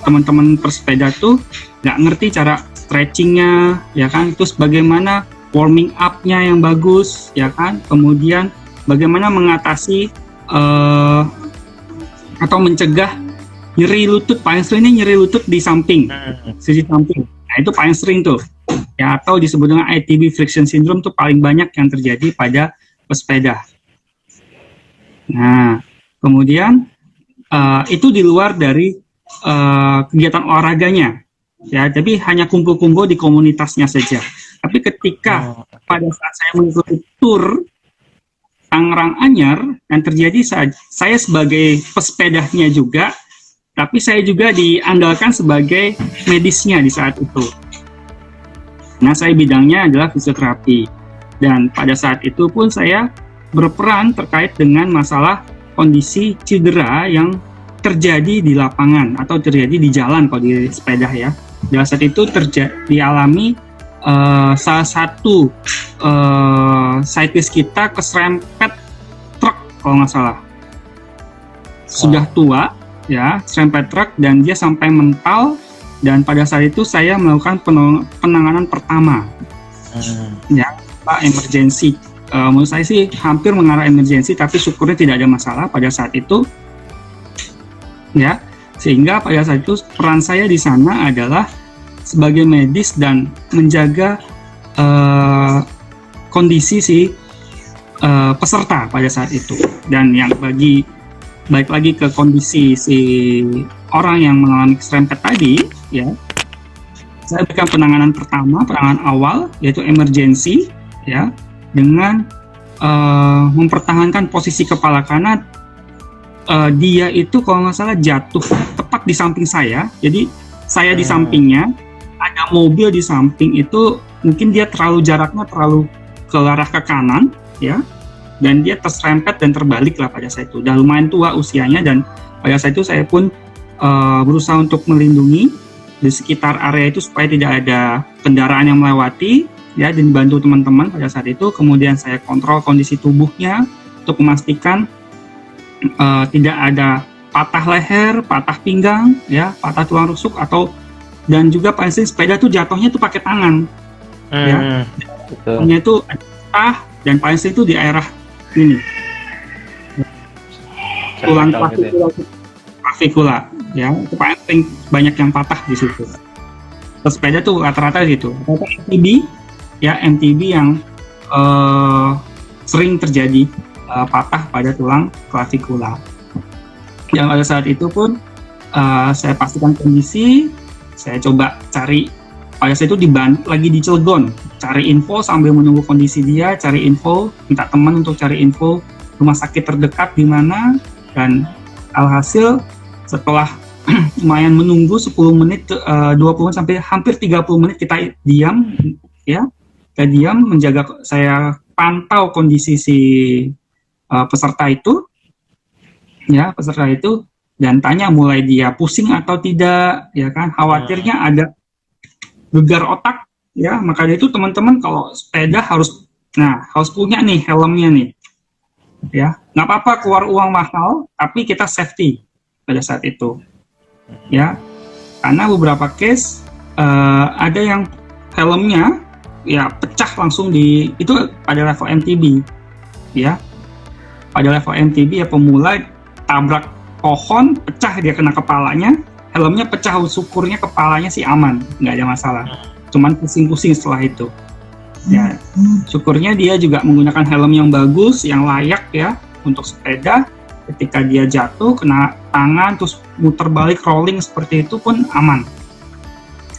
teman-teman persepeda tuh nggak ngerti cara stretchingnya, ya kan, terus bagaimana warming up-nya yang bagus, ya kan, kemudian bagaimana mengatasi atau mencegah nyeri lutut. Paling sering ini nyeri lutut di samping, sisi samping, nah itu paling sering tuh, ya, atau disebut dengan ITB friction syndrome, tuh paling banyak yang terjadi pada pesepeda. Nah, kemudian itu di luar dari kegiatan olahraganya, ya, tapi hanya kumpul-kumpul di komunitasnya saja. Tapi ketika pada saat saya mengikuti tur Tangerang Anyer, yang terjadi saya sebagai pesepedanya juga, tapi saya juga diandalkan sebagai medisnya di saat itu. Nah, saya bidangnya adalah fisioterapi. Dan pada saat itu pun saya berperan terkait dengan masalah kondisi cedera yang terjadi di lapangan atau terjadi di jalan kalau di sepeda, ya. Pada saat itu dialami salah satu cyclist kita keserempet truk kalau nggak salah. Sudah tua, ya, serempet truk dan dia sampai mental. Dan pada saat itu saya melakukan penanganan pertama, ya, Pak, emergency. Menurut saya sih hampir mengarah emergency, tapi syukurnya tidak ada masalah pada saat itu, ya. Sehingga pada saat itu peran saya di sana adalah sebagai medis dan menjaga kondisi si peserta pada saat itu. Dan yang baik lagi ke kondisi si orang yang mengalami serempet tadi, ya, saya berikan penanganan awal, yaitu emergency, ya, dengan mempertahankan posisi kepala, karena dia itu kalau nggak salah jatuh tepat di samping saya. Jadi saya di sampingnya, ada mobil di samping itu, mungkin dia jaraknya terlalu ke arah ke kanan, ya, dan dia terserempet dan terbalik lah pada saat itu. Udah lumayan tua usianya, dan pada saat itu saya pun berusaha untuk melindungi di sekitar area itu supaya tidak ada kendaraan yang melewati, ya, dan dibantu teman-teman pada saat itu. Kemudian saya kontrol kondisi tubuhnya untuk memastikan tidak ada patah leher, patah pinggang, ya, patah tulang rusuk, dan juga paling sering sepeda tuh jatuhnya tuh pakai tangan, ya, jatuhnya itu patah, dan paling sering itu di daerah ini tulang clavicular, ya, itu paling sering banyak yang patah di situ. Sepeda tuh rata-rata gitu. MTB, ya, MTB yang sering terjadi patah pada tulang clavicular. Yang pada saat itu pun saya pastikan kondisi, saya coba cari, pada saat itu lagi di Cilegon, cari info sambil menunggu kondisi dia, cari info, minta teman untuk cari info rumah sakit terdekat di mana, dan alhasil setelah lumayan menunggu 10 menit, 20 sampai hampir 30 menit kita diam, ya, kita diam menjaga, saya pantau kondisi si peserta itu, ya, dan tanya mulai dia pusing atau tidak, ya kan, khawatirnya ada gegar otak, ya, maka itu teman-teman kalau sepeda harus punya nih helmnya nih, ya, nggak apa-apa keluar uang mahal, tapi kita safety pada saat itu, ya, karena beberapa case ada yang helmnya ya pecah langsung itu pada level MTB ya. Pada level MTB ya pemula tabrak pohon, pecah dia kena kepalanya, helmnya pecah, syukurnya kepalanya sih aman, nggak ada masalah. Cuman pusing-pusing setelah itu. Ya, syukurnya dia juga menggunakan helm yang bagus, yang layak ya untuk sepeda. Ketika dia jatuh, kena tangan, terus muter balik rolling seperti itu pun aman.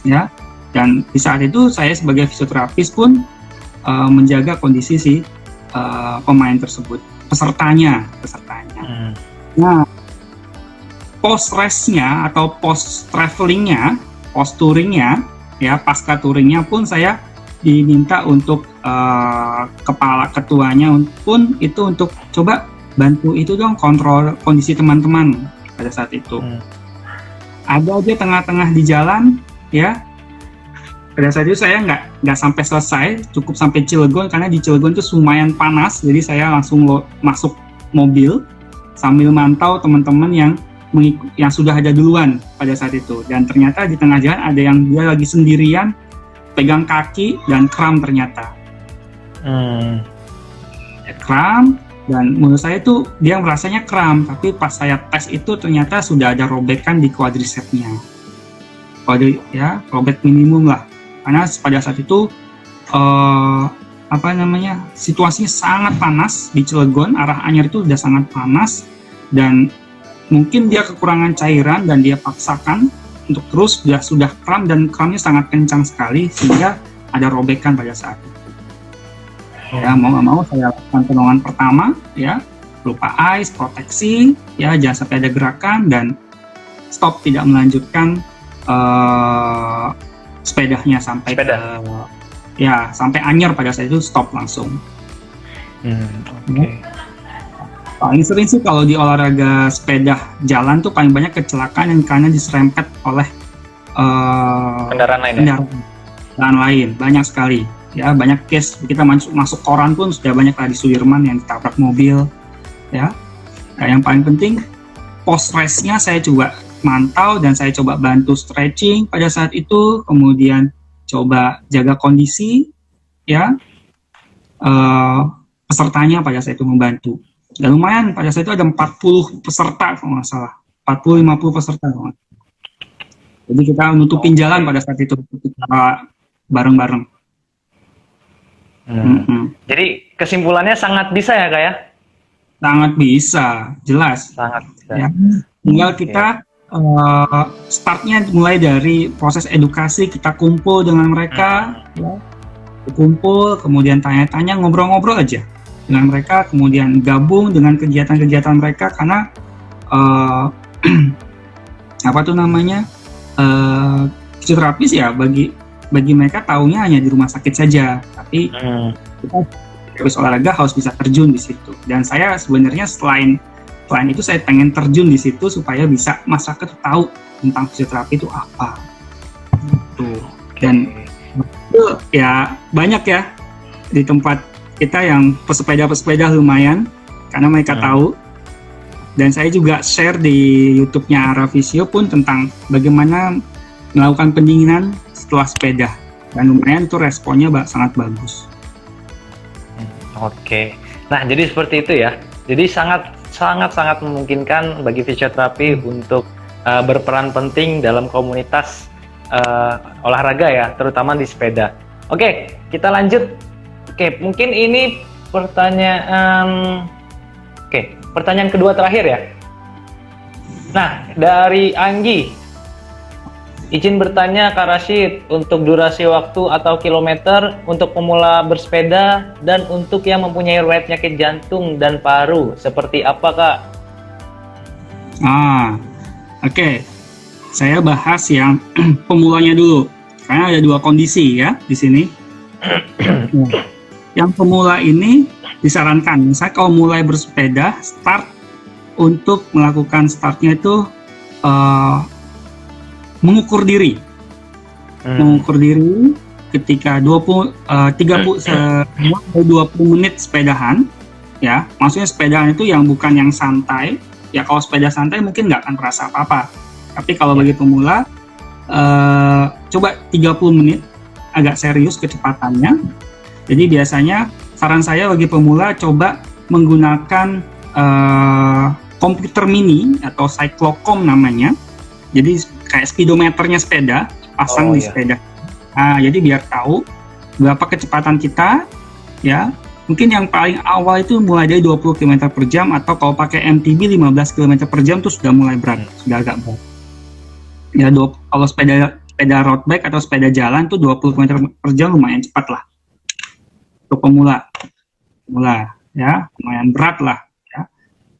Ya, dan di saat itu saya sebagai fisioterapis pun menjaga kondisi si pemain tersebut, pesertanya. Nah, post race-nya atau post travelingnya, post touringnya, ya pasca touringnya pun saya diminta untuk kepala ketuanya pun itu untuk coba bantu itu dong kontrol kondisi teman-teman pada saat itu. Ada aja tengah-tengah di jalan ya. Pada saat itu saya nggak sampai selesai, cukup sampai Cilegon karena di Cilegon itu lumayan panas, jadi saya langsung masuk mobil sambil mantau teman-teman yang sudah ada duluan pada saat itu. Dan ternyata di tengah jalan ada yang dia lagi sendirian, pegang kaki dan kram ternyata. Kram, dan menurut saya itu dia merasanya kram, tapi pas saya tes itu ternyata sudah ada robekan di quadricepsnya. Robek minimum lah. Karena pada saat itu situasinya sangat panas di Cilegon, arah Anyer itu sudah sangat panas dan mungkin dia kekurangan cairan dan dia paksakan untuk terus sudah kram dan kramnya sangat kencang sekali sehingga ada robekan pada saat itu. Ya mau nggak mau saya lakukan penolongan pertama ya, berupa ice, proteksi ya, jangan sampai ada gerakan dan stop, tidak melanjutkan sepedanya sampai sampai Anyer. Pada saat itu stop langsung. Paling sering sih kalau di olahraga sepeda jalan tuh paling banyak kecelakaan yang karena diserempet oleh kendaraan lain, banyak sekali ya, banyak case kita masuk koran pun sudah banyak lah di Sudirman yang ditabrak mobil ya. Nah, yang paling penting post race-nya saya coba mantau dan saya coba bantu stretching pada saat itu, kemudian coba jaga kondisi ya, pesertanya pada saat itu membantu. Dan lumayan, pada saat itu ada 40 peserta kalau nggak salah, 40-50 peserta. Jadi kita nutupin jalan pada saat itu, kita bareng-bareng. Jadi kesimpulannya sangat bisa ya Kak ya? Sangat bisa, jelas. Sangat bisa. Ya. Tinggal kita startnya mulai dari proses edukasi, kita kumpul dengan mereka, ya. Kumpul, kemudian tanya-tanya, ngobrol-ngobrol aja dengan mereka, kemudian gabung dengan kegiatan-kegiatan mereka karena fisioterapis ya bagi mereka taunya hanya di rumah sakit saja, tapi kita harus olahraga harus bisa terjun di situ. Dan saya sebenarnya selain itu saya pengen terjun di situ supaya bisa masyarakat tahu tentang fisioterapi itu apa. Dan itu ya banyak ya di tempat kita yang pesepeda lumayan karena mereka tahu. Dan saya juga share di YouTube-nya Aravisio pun tentang bagaimana melakukan pendinginan setelah sepeda, dan lumayan itu responnya sangat bagus. Oke, nah jadi seperti itu ya. Jadi sangat memungkinkan bagi fisioterapi untuk berperan penting dalam komunitas olahraga ya, terutama di sepeda. Oke, kita lanjut. Oke, mungkin ini pertanyaan kedua terakhir ya. Nah, dari Anggi, izin bertanya Kak Rashid, untuk durasi waktu atau kilometer untuk pemula bersepeda dan untuk yang mempunyai riwayat penyakit jantung dan paru, seperti apa Kak? Oke. Saya bahas yang pemulanya dulu, karena ada dua kondisi ya di sini. Yang pemula ini disarankan, misalnya kalau mulai bersepeda, start untuk melakukan startnya itu mengukur diri ketika 20 menit sepedahan ya, maksudnya sepedahan itu yang bukan yang santai ya. Kalau sepeda santai mungkin nggak akan merasa apa-apa, tapi kalau bagi pemula coba 30 menit agak serius kecepatannya. Jadi biasanya saran saya bagi pemula coba menggunakan komputer mini atau cyclocom namanya. Jadi kayak speedometernya sepeda, pasang di sepeda. Nah, jadi biar tahu berapa kecepatan kita, ya. Mungkin yang paling awal itu mulai dari 20 km per jam, atau kalau pakai MTB 15 km per jam itu sudah mulai berat, sudah agak berat. Ya, kalau sepeda road bike atau sepeda jalan tuh 20 km per jam lumayan cepat lah. Untuk pemula, ya, lumayan berat lah. Ya.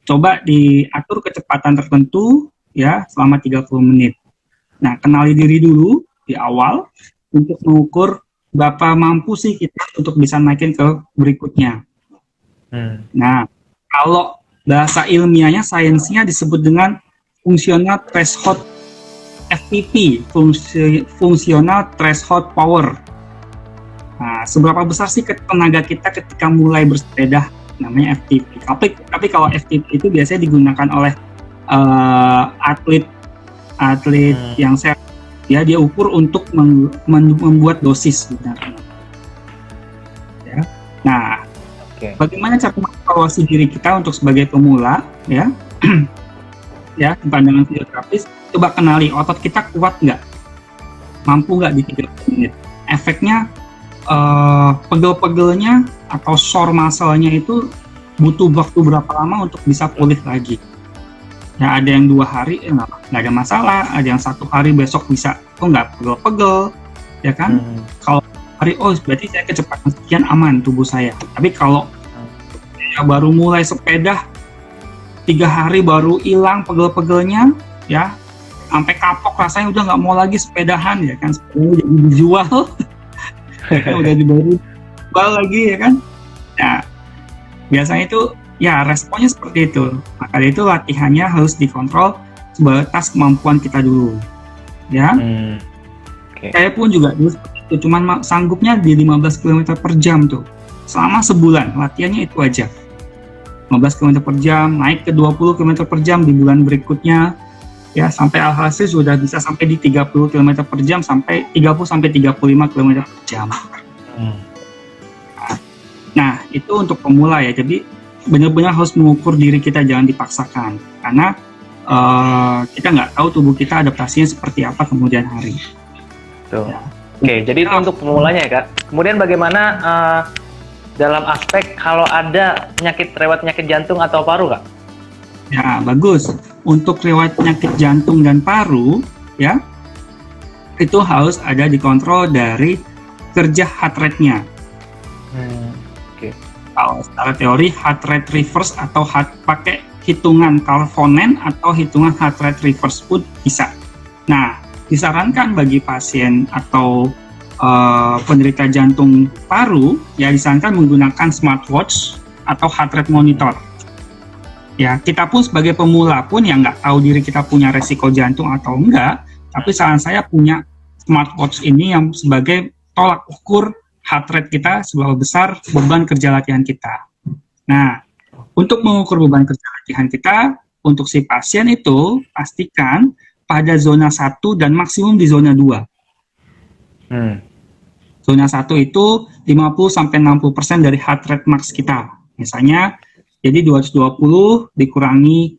Coba diatur kecepatan tertentu, ya, selama 30 menit. Nah, kenali diri dulu di awal untuk mengukur berapa mampu sih kita untuk bisa naikin ke berikutnya. Nah, kalau bahasa ilmiahnya, sainsnya disebut dengan functional threshold FTP, functional threshold power. Nah, seberapa besar sih tenaga kita ketika mulai bersepeda, namanya FTP. Tapi kalau FTP itu biasanya digunakan oleh atlet yang sehat. Ya, dia ukur untuk membuat dosis sebenarnya. Ya. Nah, bagaimana cara mengevaluasi diri kita untuk sebagai pemula, ya? Ya, pandangan fisioterapis, coba kenali otot kita kuat nggak, mampu nggak di 30 menit. Efeknya pegel-pegelnya atau sore muscle-nya itu butuh waktu berapa lama untuk bisa pulih lagi. Ya, ada yang 2 hari nggak ada masalah, ada yang 1 hari besok bisa nggak pegel-pegel, ya kan? Kalau hari berarti saya kecepatan sekian aman tubuh saya. Tapi kalau saya baru mulai sepeda 3 hari baru hilang pegel-pegelnya, ya sampai kapok rasanya udah nggak mau lagi sepedahan, ya kan? Sepedanya udah dijual, udah dijual lagi, ya kan? Nah, biasanya itu ya responnya seperti itu. Maka itu latihannya harus dikontrol sebatas kemampuan kita dulu, ya. Saya pun juga dulu seperti itu, cuman sanggupnya di 15 km per jam tuh selama sebulan, latihannya itu aja 15 km per jam, naik ke 20 km per jam di bulan berikutnya, ya, sampai alhasil sudah bisa sampai di 30 km per jam, sampai 30-35 km per jam. Nah, itu untuk pemula, ya. Jadi benar-benar harus mengukur diri kita, jangan dipaksakan, karena kita nggak tahu tubuh kita adaptasinya seperti apa kemudian hari. Tuh. Ya. Oke, jadi itu untuk pemulanya, ya, Kak. Kemudian bagaimana dalam aspek kalau ada riwayat penyakit jantung atau paru, Kak? Ya, bagus. Untuk riwayat penyakit jantung dan paru, ya, itu harus ada dikontrol dari kerja heart rate-nya. Kalau secara teori heart rate reverse atau pakai hitungan Calvonen atau hitungan heart rate reverse pun bisa. Nah, disarankan bagi pasien atau penderita jantung paru, ya, disarankan menggunakan smartwatch atau heart rate monitor. Ya, kita pun sebagai pemula pun yang nggak tahu diri kita punya resiko jantung atau enggak, tapi saran saya punya smartwatch ini yang sebagai tolak ukur heart rate kita, seberapa besar beban kerja latihan kita. Nah, untuk mengukur beban kerja latihan kita, untuk si pasien itu, pastikan pada zona 1 dan maksimum di zona 2. Zona 1 itu 50-60% dari heart rate max kita. Misalnya, jadi 220 dikurangi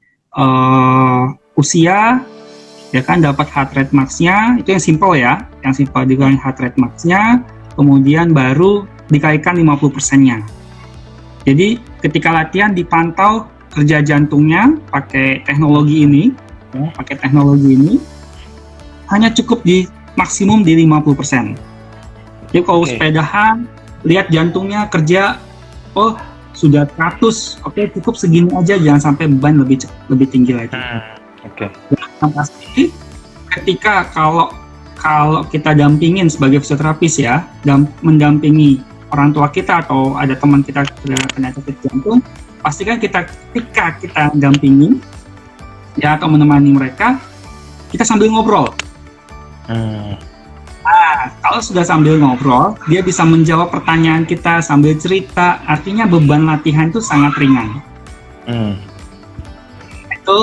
usia, ya kan, dapat heart rate max-nya, itu yang simple, ya. Yang simple dikurangi heart rate max-nya, kemudian baru dikalikan 50%-nya. Jadi ketika latihan dipantau kerja jantungnya pakai teknologi ini, ya, hanya cukup di maksimum di 50%. Jadi kalau sepedahan, lihat jantungnya kerja, sudah 100, cukup segini aja, jangan sampai beban lebih tinggi lagi. Dan pasti ketika kalau kita dampingin sebagai fisioterapis, ya, mendampingi orang tua kita atau ada teman kita kena sakit jantung, pastikan ketika kita dampingin, ya, atau menemani mereka, kita sambil ngobrol. Nah, kalau sudah sambil ngobrol, dia bisa menjawab pertanyaan kita sambil cerita, artinya beban latihan itu sangat ringan. Itu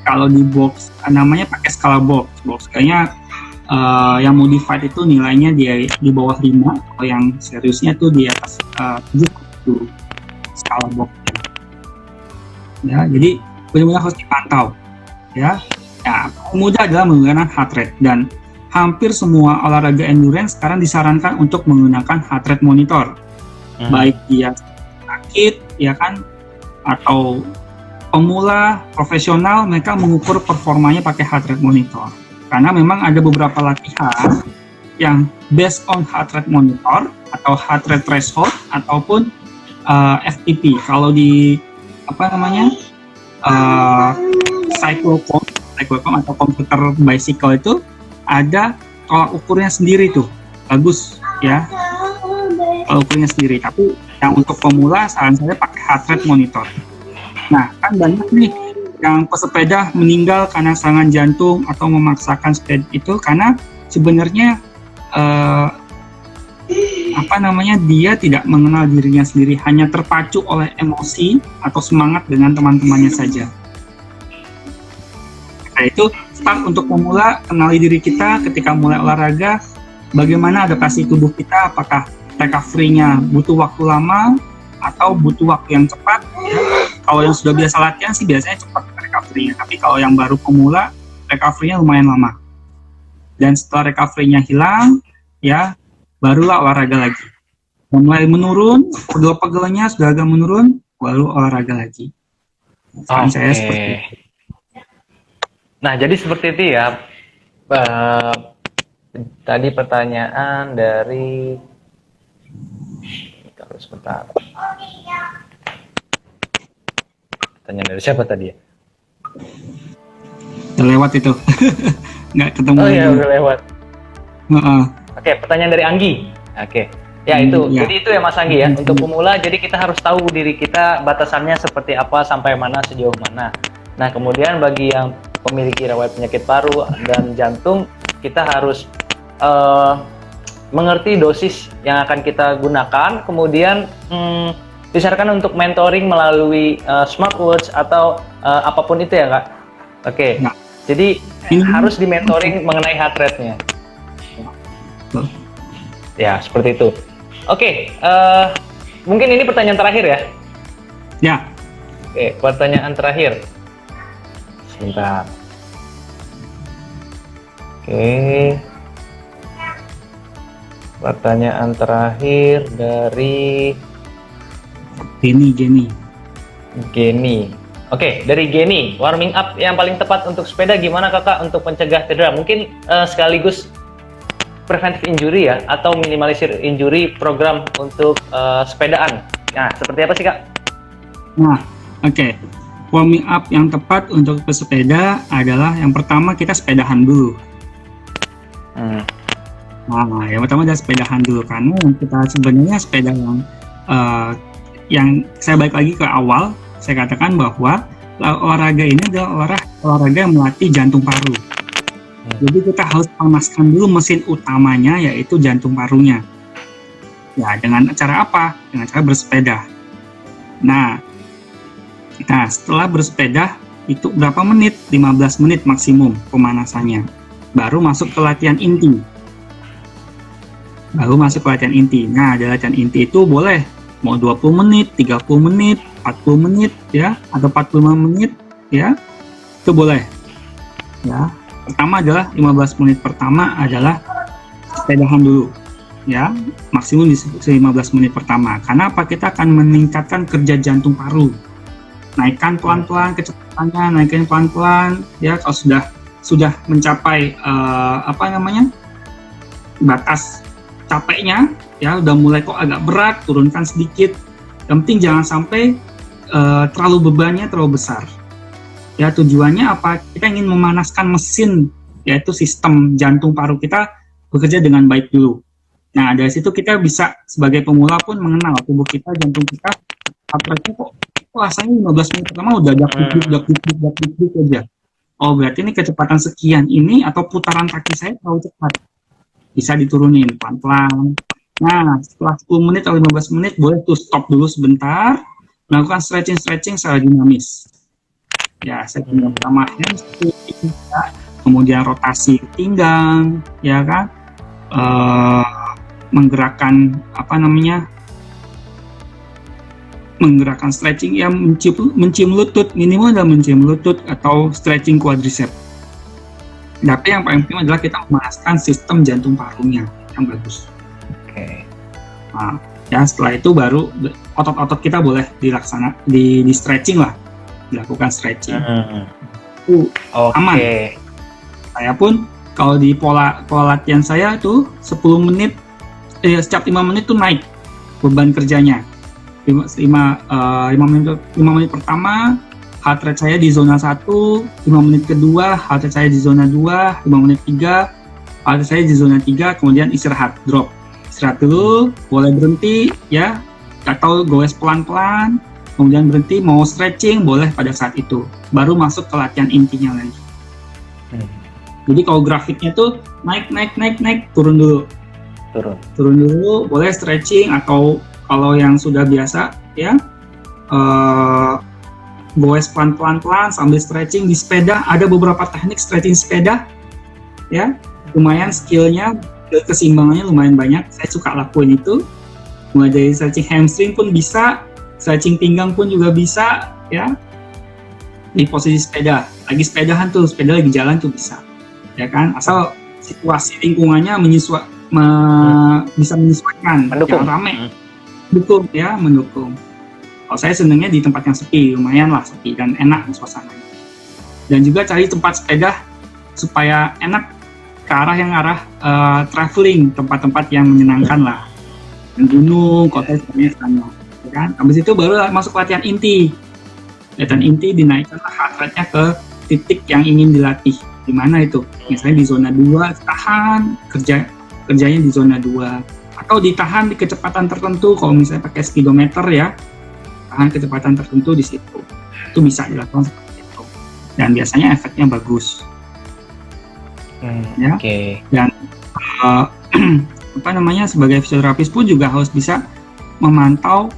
kalau di box, namanya pakai skala box kayaknya yang modified itu nilainya di bawah 5, kalau yang seriusnya tuh di atas 7 itu skala Boltzmann. Ya, jadi benar-benar harus dipantau. Ya, mudah adalah menggunakan heart rate, dan hampir semua olahraga endurance sekarang disarankan untuk menggunakan heart rate monitor. Baik dia sakit, ya kan, atau pemula, profesional, mereka mengukur performanya pakai heart rate monitor. Karena memang ada beberapa latihan yang based on heart rate monitor atau heart rate threshold ataupun FTP. Kalau di cyclocom atau komputer bicycle itu ada tolak ukurnya sendiri tuh, bagus ya tolak ukurnya sendiri. Tapi yang untuk pemula saran saya pakai heart rate monitor. Nah, kan banyak nih yang pesepeda meninggal karena serangan jantung atau memaksakan sepeda itu karena sebenarnya dia tidak mengenal dirinya sendiri, hanya terpacu oleh emosi atau semangat dengan teman-temannya saja. Nah, itu start untuk pemula, kenali diri kita ketika mulai olahraga, bagaimana adaptasi tubuh kita, apakah recovery-nya butuh waktu lama atau butuh waktu yang cepat. Ya. Kalau yang sudah biasa latihan sih biasanya cepat recovery-nya, tapi kalau yang baru pemula, recovery-nya lumayan lama. Dan setelah recovery-nya hilang, ya barulah olahraga lagi. Mulai menurun, pegel-pegelnya sudah agak menurun, baru olahraga lagi. Saya seperti itu. Nah, jadi seperti itu ya. Tadi pertanyaan dari... Kalau sebentar. Pertanyaan dari siapa tadi ya? Udah lewat itu. Nggak ketemu. Oh iya, udah lewat. Oke, pertanyaan dari Anggi. Oke. Ya itu, jadi itu ya Mas Anggi ya. Untuk pemula, jadi kita harus tahu diri kita batasannya seperti apa, sampai mana, sejauh mana. Nah, kemudian bagi yang memiliki riwayat penyakit paru dan jantung, kita harus mengerti dosis yang akan kita gunakan. Kemudian disarankan untuk mentoring melalui smartwatch atau apapun itu ya Kak. Oke. Nah, jadi harus di mentoring mengenai heart rate-nya. Ya, seperti itu. Oke, mungkin ini pertanyaan terakhir ya? Ya. Oke, pertanyaan terakhir. Sebentar. Oke. Pertanyaan terakhir dari Geni. Oke, dari Geni. Warming up yang paling tepat untuk sepeda gimana Kakak untuk mencegah cedera? Mungkin sekaligus preventive injury ya, atau minimalisir injury program untuk sepedaan. Nah, seperti apa sih Kak? Nah, oke. Warming up yang tepat untuk pesepeda adalah yang pertama kita sepedahan dulu. Nah, yang pertama adalah sepedahan dulu, karena kita sebenarnya sepeda yang saya balik lagi ke awal, saya katakan bahwa olahraga ini adalah olahraga yang melatih jantung paru. Jadi kita harus panaskan dulu mesin utamanya, yaitu jantung parunya. Ya, dengan cara apa? Dengan cara bersepeda. Nah, setelah bersepeda itu berapa menit? 15 menit maksimum pemanasannya. Baru masuk ke latihan inti. Nah, di latihan inti itu boleh mau 20 menit, 30 menit, 40 menit ya, atau 45 menit ya. Itu boleh. Ya. Pertama adalah 15 menit pertama adalah sepedahan dulu ya, maksimum di 15 menit pertama. Karena apa? Kita akan meningkatkan kerja jantung paru. Naikkan pelan-pelan kecepatannya, naikkan pelan-pelan ya. Kalau sudah mencapai batas capeknya ya, udah mulai kok agak berat, turunkan sedikit. Yang penting jangan sampai terlalu bebannya terlalu besar. Ya, tujuannya apa? Kita ingin memanaskan mesin, yaitu sistem jantung paru kita bekerja dengan baik dulu. Nah, dari situ kita bisa sebagai pemula pun mengenal tubuh kita, jantung kita, apalagi kok rasanya 15 menit pertama udah dak-dik aja. Oh, berarti ini kecepatan sekian ini atau putaran kaki saya terlalu cepat. Bisa diturunin pelan-pelan. Nah, setelah 10 menit atau 15 menit boleh tuh stop dulu sebentar, melakukan stretching secara dinamis. Ya, saya punya pertama hamstring, kemudian rotasi pinggang, ya kan, menggerakkan menggerakkan stretching yang mencium lutut, minimal adalah mencium lutut atau stretching quadricep. Tapi yang paling penting adalah kita memanaskan sistem jantung parunya yang bagus. Oke. Nah, ya setelah itu baru otot-otot kita boleh di stretching lah, dilakukan stretching. Aman. Saya pun kalau di pola latihan saya itu 10 menit, setiap 5 menit tuh naik beban kerjanya. 5 menit pertama heart rate saya di zona 1, 5 menit kedua heart rate saya di zona 2, 5 menit 3 heart rate saya di zona 3, kemudian istirahat, drop. Istirahat dulu, boleh berhenti ya, atau goes pelan-pelan, kemudian berhenti, mau stretching boleh pada saat itu, baru masuk ke latihan intinya lagi. Jadi kalau grafiknya tuh naik, turun dulu, boleh stretching, atau kalau yang sudah biasa ya goes pelan-pelan sambil stretching. Di sepeda ada beberapa teknik stretching sepeda ya, lumayan skillnya, keseimbangannya lumayan banyak, saya suka lakuin itu. Mulai dari stretching hamstring pun bisa, stretching pinggang pun juga bisa ya, di posisi sepeda, lagi sepedahan tuh, sepeda lagi jalan tuh bisa ya kan, asal situasi lingkungannya bisa menyesuaikan, mendukung. Yang rame mendukung. Kalau saya senangnya di tempat yang sepi, lumayan lah sepi dan enak suasananya. Dan juga cari tempat sepeda supaya enak ke arah traveling, tempat-tempat yang menyenangkan lah, gunung, kota sebenarnya sana, ya kan. Habis itu baru masuk latihan inti. Latihan inti dinaikkanlah heart rate-nya ke titik yang ingin dilatih. Di mana itu? Misalnya di zona 2, tahan kerjanya di zona 2. Atau ditahan di kecepatan tertentu, kalau misalnya pakai speedometer ya, tahan kecepatan tertentu di situ. Itu bisa dilakukan seperti itu. Dan biasanya efeknya bagus. Ya. Okay. Dan sebagai fisioterapis pun juga harus bisa memantau,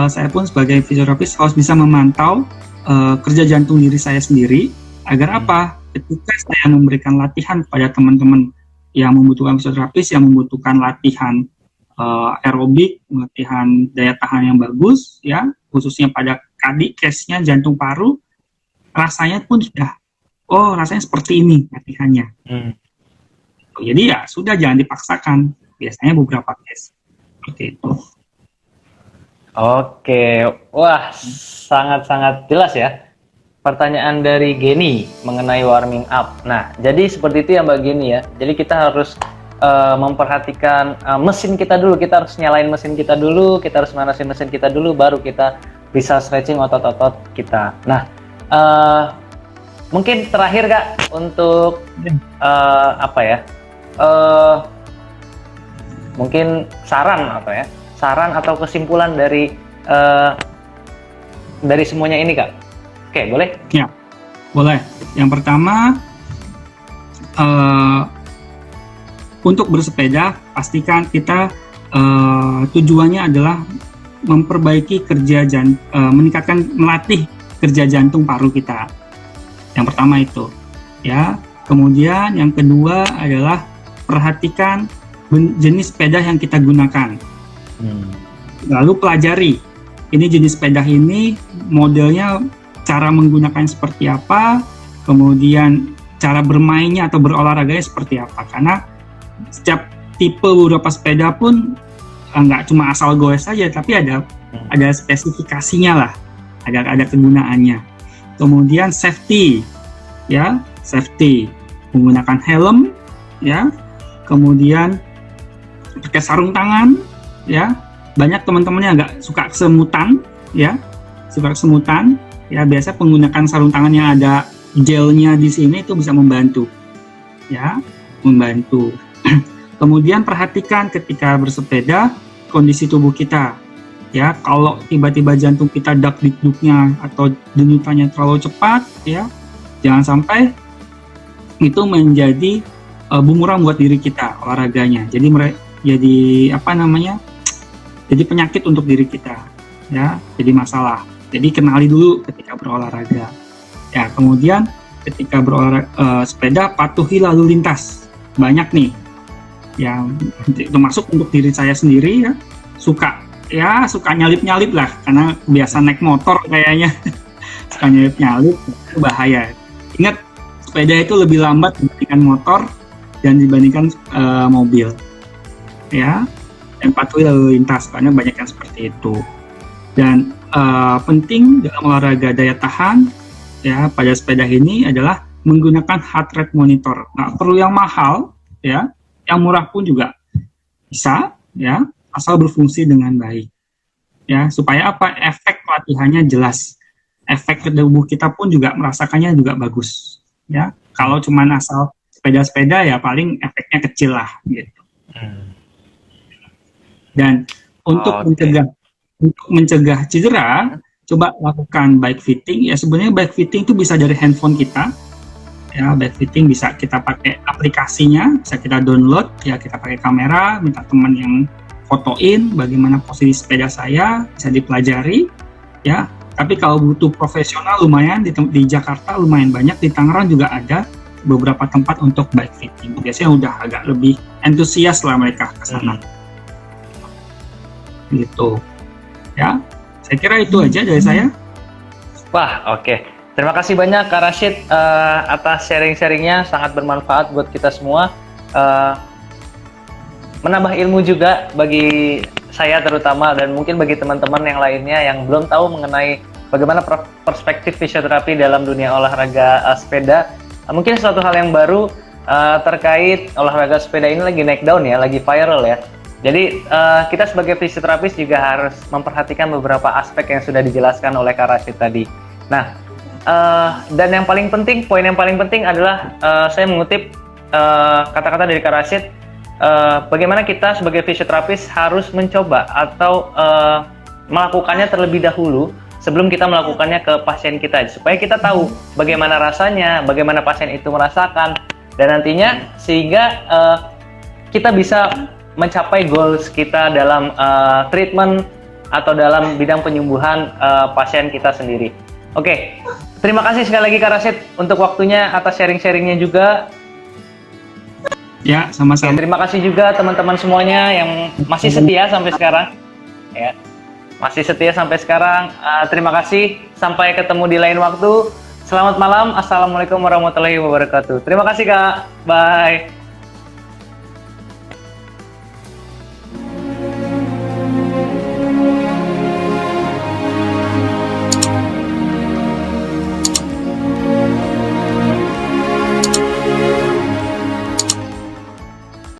saya pun sebagai fisioterapis harus bisa memantau kerja jantung diri saya sendiri, agar apa? Ketika saya memberikan latihan kepada teman-teman yang membutuhkan fisioterapis, yang membutuhkan latihan aerobik, latihan daya tahan yang bagus, ya, khususnya pada case-nya jantung paru, rasanya pun sudah, rasanya seperti ini latihannya. Jadi ya sudah, jangan dipaksakan. Biasanya beberapa case seperti itu. Oke, wah, sangat-sangat jelas ya. Pertanyaan dari Geni mengenai warming up. Nah, jadi seperti itu ya Mbak Geni ya. Jadi kita harus memperhatikan mesin kita dulu. Kita harus nyalain mesin kita dulu, kita harus manasin mesin kita dulu, baru kita bisa stretching otot-otot kita. Nah, mungkin terakhir Kak, untuk mungkin saran atau kesimpulan dari semuanya ini Kak. Oke, boleh? Ya, boleh. Yang pertama, untuk bersepeda, pastikan kita tujuannya adalah memperbaiki melatih kerja jantung paru kita. Yang pertama itu, ya. Kemudian yang kedua adalah perhatikan jenis sepeda yang kita gunakan. Lalu pelajari, ini jenis sepeda ini modelnya, cara menggunakan seperti apa, kemudian cara bermainnya atau berolahraganya seperti apa. Karena setiap tipe beberapa sepeda pun nggak cuma asal goes saja, tapi ada spesifikasinya lah, ada kegunaannya. Kemudian safety, ya, menggunakan helm, ya, kemudian pakai sarung tangan, ya. Banyak teman-teman yang nggak suka kesemutan, ya, ya, biasa menggunakan sarung tangan yang ada gelnya di sini itu bisa membantu, ya, membantu. Kemudian perhatikan ketika bersepeda kondisi tubuh kita, ya. Kalau tiba-tiba jantung kita dak-dikduknya atau denyutannya terlalu cepat, ya, jangan sampai itu menjadi bumerang buat diri kita olahraganya. Jadi penyakit untuk diri kita, ya, jadi masalah. Jadi kenali dulu ketika berolahraga. Ya, kemudian ketika sepeda patuhi lalu lintas. Banyak nih yang termasuk untuk diri saya sendiri ya, suka nyalip-nyalip lah karena biasa naik motor kayaknya. Suka nyalip-nyalip, itu bahaya. Ingat, sepeda itu lebih lambat dibandingkan motor dan dibandingkan mobil ya, dan patuhi lalu lintas karena banyak yang seperti itu. Dan penting dalam olahraga daya tahan ya pada sepeda ini adalah menggunakan heart rate monitor. Nah, perlu yang mahal ya, yang murah pun juga bisa ya, asal berfungsi dengan baik ya, supaya apa, efek latihannya jelas, efek ke tubuh kita pun juga merasakannya juga bagus ya. Kalau cuman asal sepeda-sepeda ya paling efeknya kecil lah gitu. Dan untuk mencegah cedera, coba lakukan bike fitting. Ya sebenarnya bike fitting itu bisa dari handphone kita. Ya, bike fitting bisa kita pakai aplikasinya, bisa kita download. Ya kita pakai kamera, minta teman yang fotoin bagaimana posisi sepeda saya, bisa dipelajari. Ya, tapi kalau butuh profesional lumayan di Jakarta lumayan banyak, di Tangerang juga ada beberapa tempat untuk bike fitting. Biasanya udah agak lebih antusias lah mereka ke sana. Gitu. Ya, saya kira itu aja dari saya. Wah, oke. Terima kasih banyak Kak Rashid atas sharing-sharingnya, sangat bermanfaat buat kita semua. Menambah ilmu juga bagi saya terutama, dan mungkin bagi teman-teman yang lainnya yang belum tahu mengenai bagaimana perspektif fisioterapi dalam dunia olahraga sepeda. Mungkin suatu hal yang baru terkait olahraga sepeda ini lagi naik daun ya, lagi viral ya. Jadi kita sebagai fisioterapis juga harus memperhatikan beberapa aspek yang sudah dijelaskan oleh Kak Rashid tadi. Nah, dan yang paling penting, poin yang paling penting adalah saya mengutip kata-kata dari Kak Rashid, bagaimana kita sebagai fisioterapis harus mencoba atau melakukannya terlebih dahulu sebelum kita melakukannya ke pasien kita, supaya kita tahu bagaimana rasanya, bagaimana pasien itu merasakan, dan nantinya sehingga kita bisa mencapai goals kita dalam treatment atau dalam bidang penyembuhan pasien kita sendiri. Oke, terima kasih sekali lagi Kak Rashid untuk waktunya atas sharing-sharingnya juga. Ya, sama-sama. Terima kasih juga teman-teman semuanya yang masih setia sampai sekarang. Ya, masih setia sampai sekarang. Terima kasih. Sampai ketemu di lain waktu. Selamat malam. Assalamualaikum warahmatullahi wabarakatuh. Terima kasih Kak. Bye.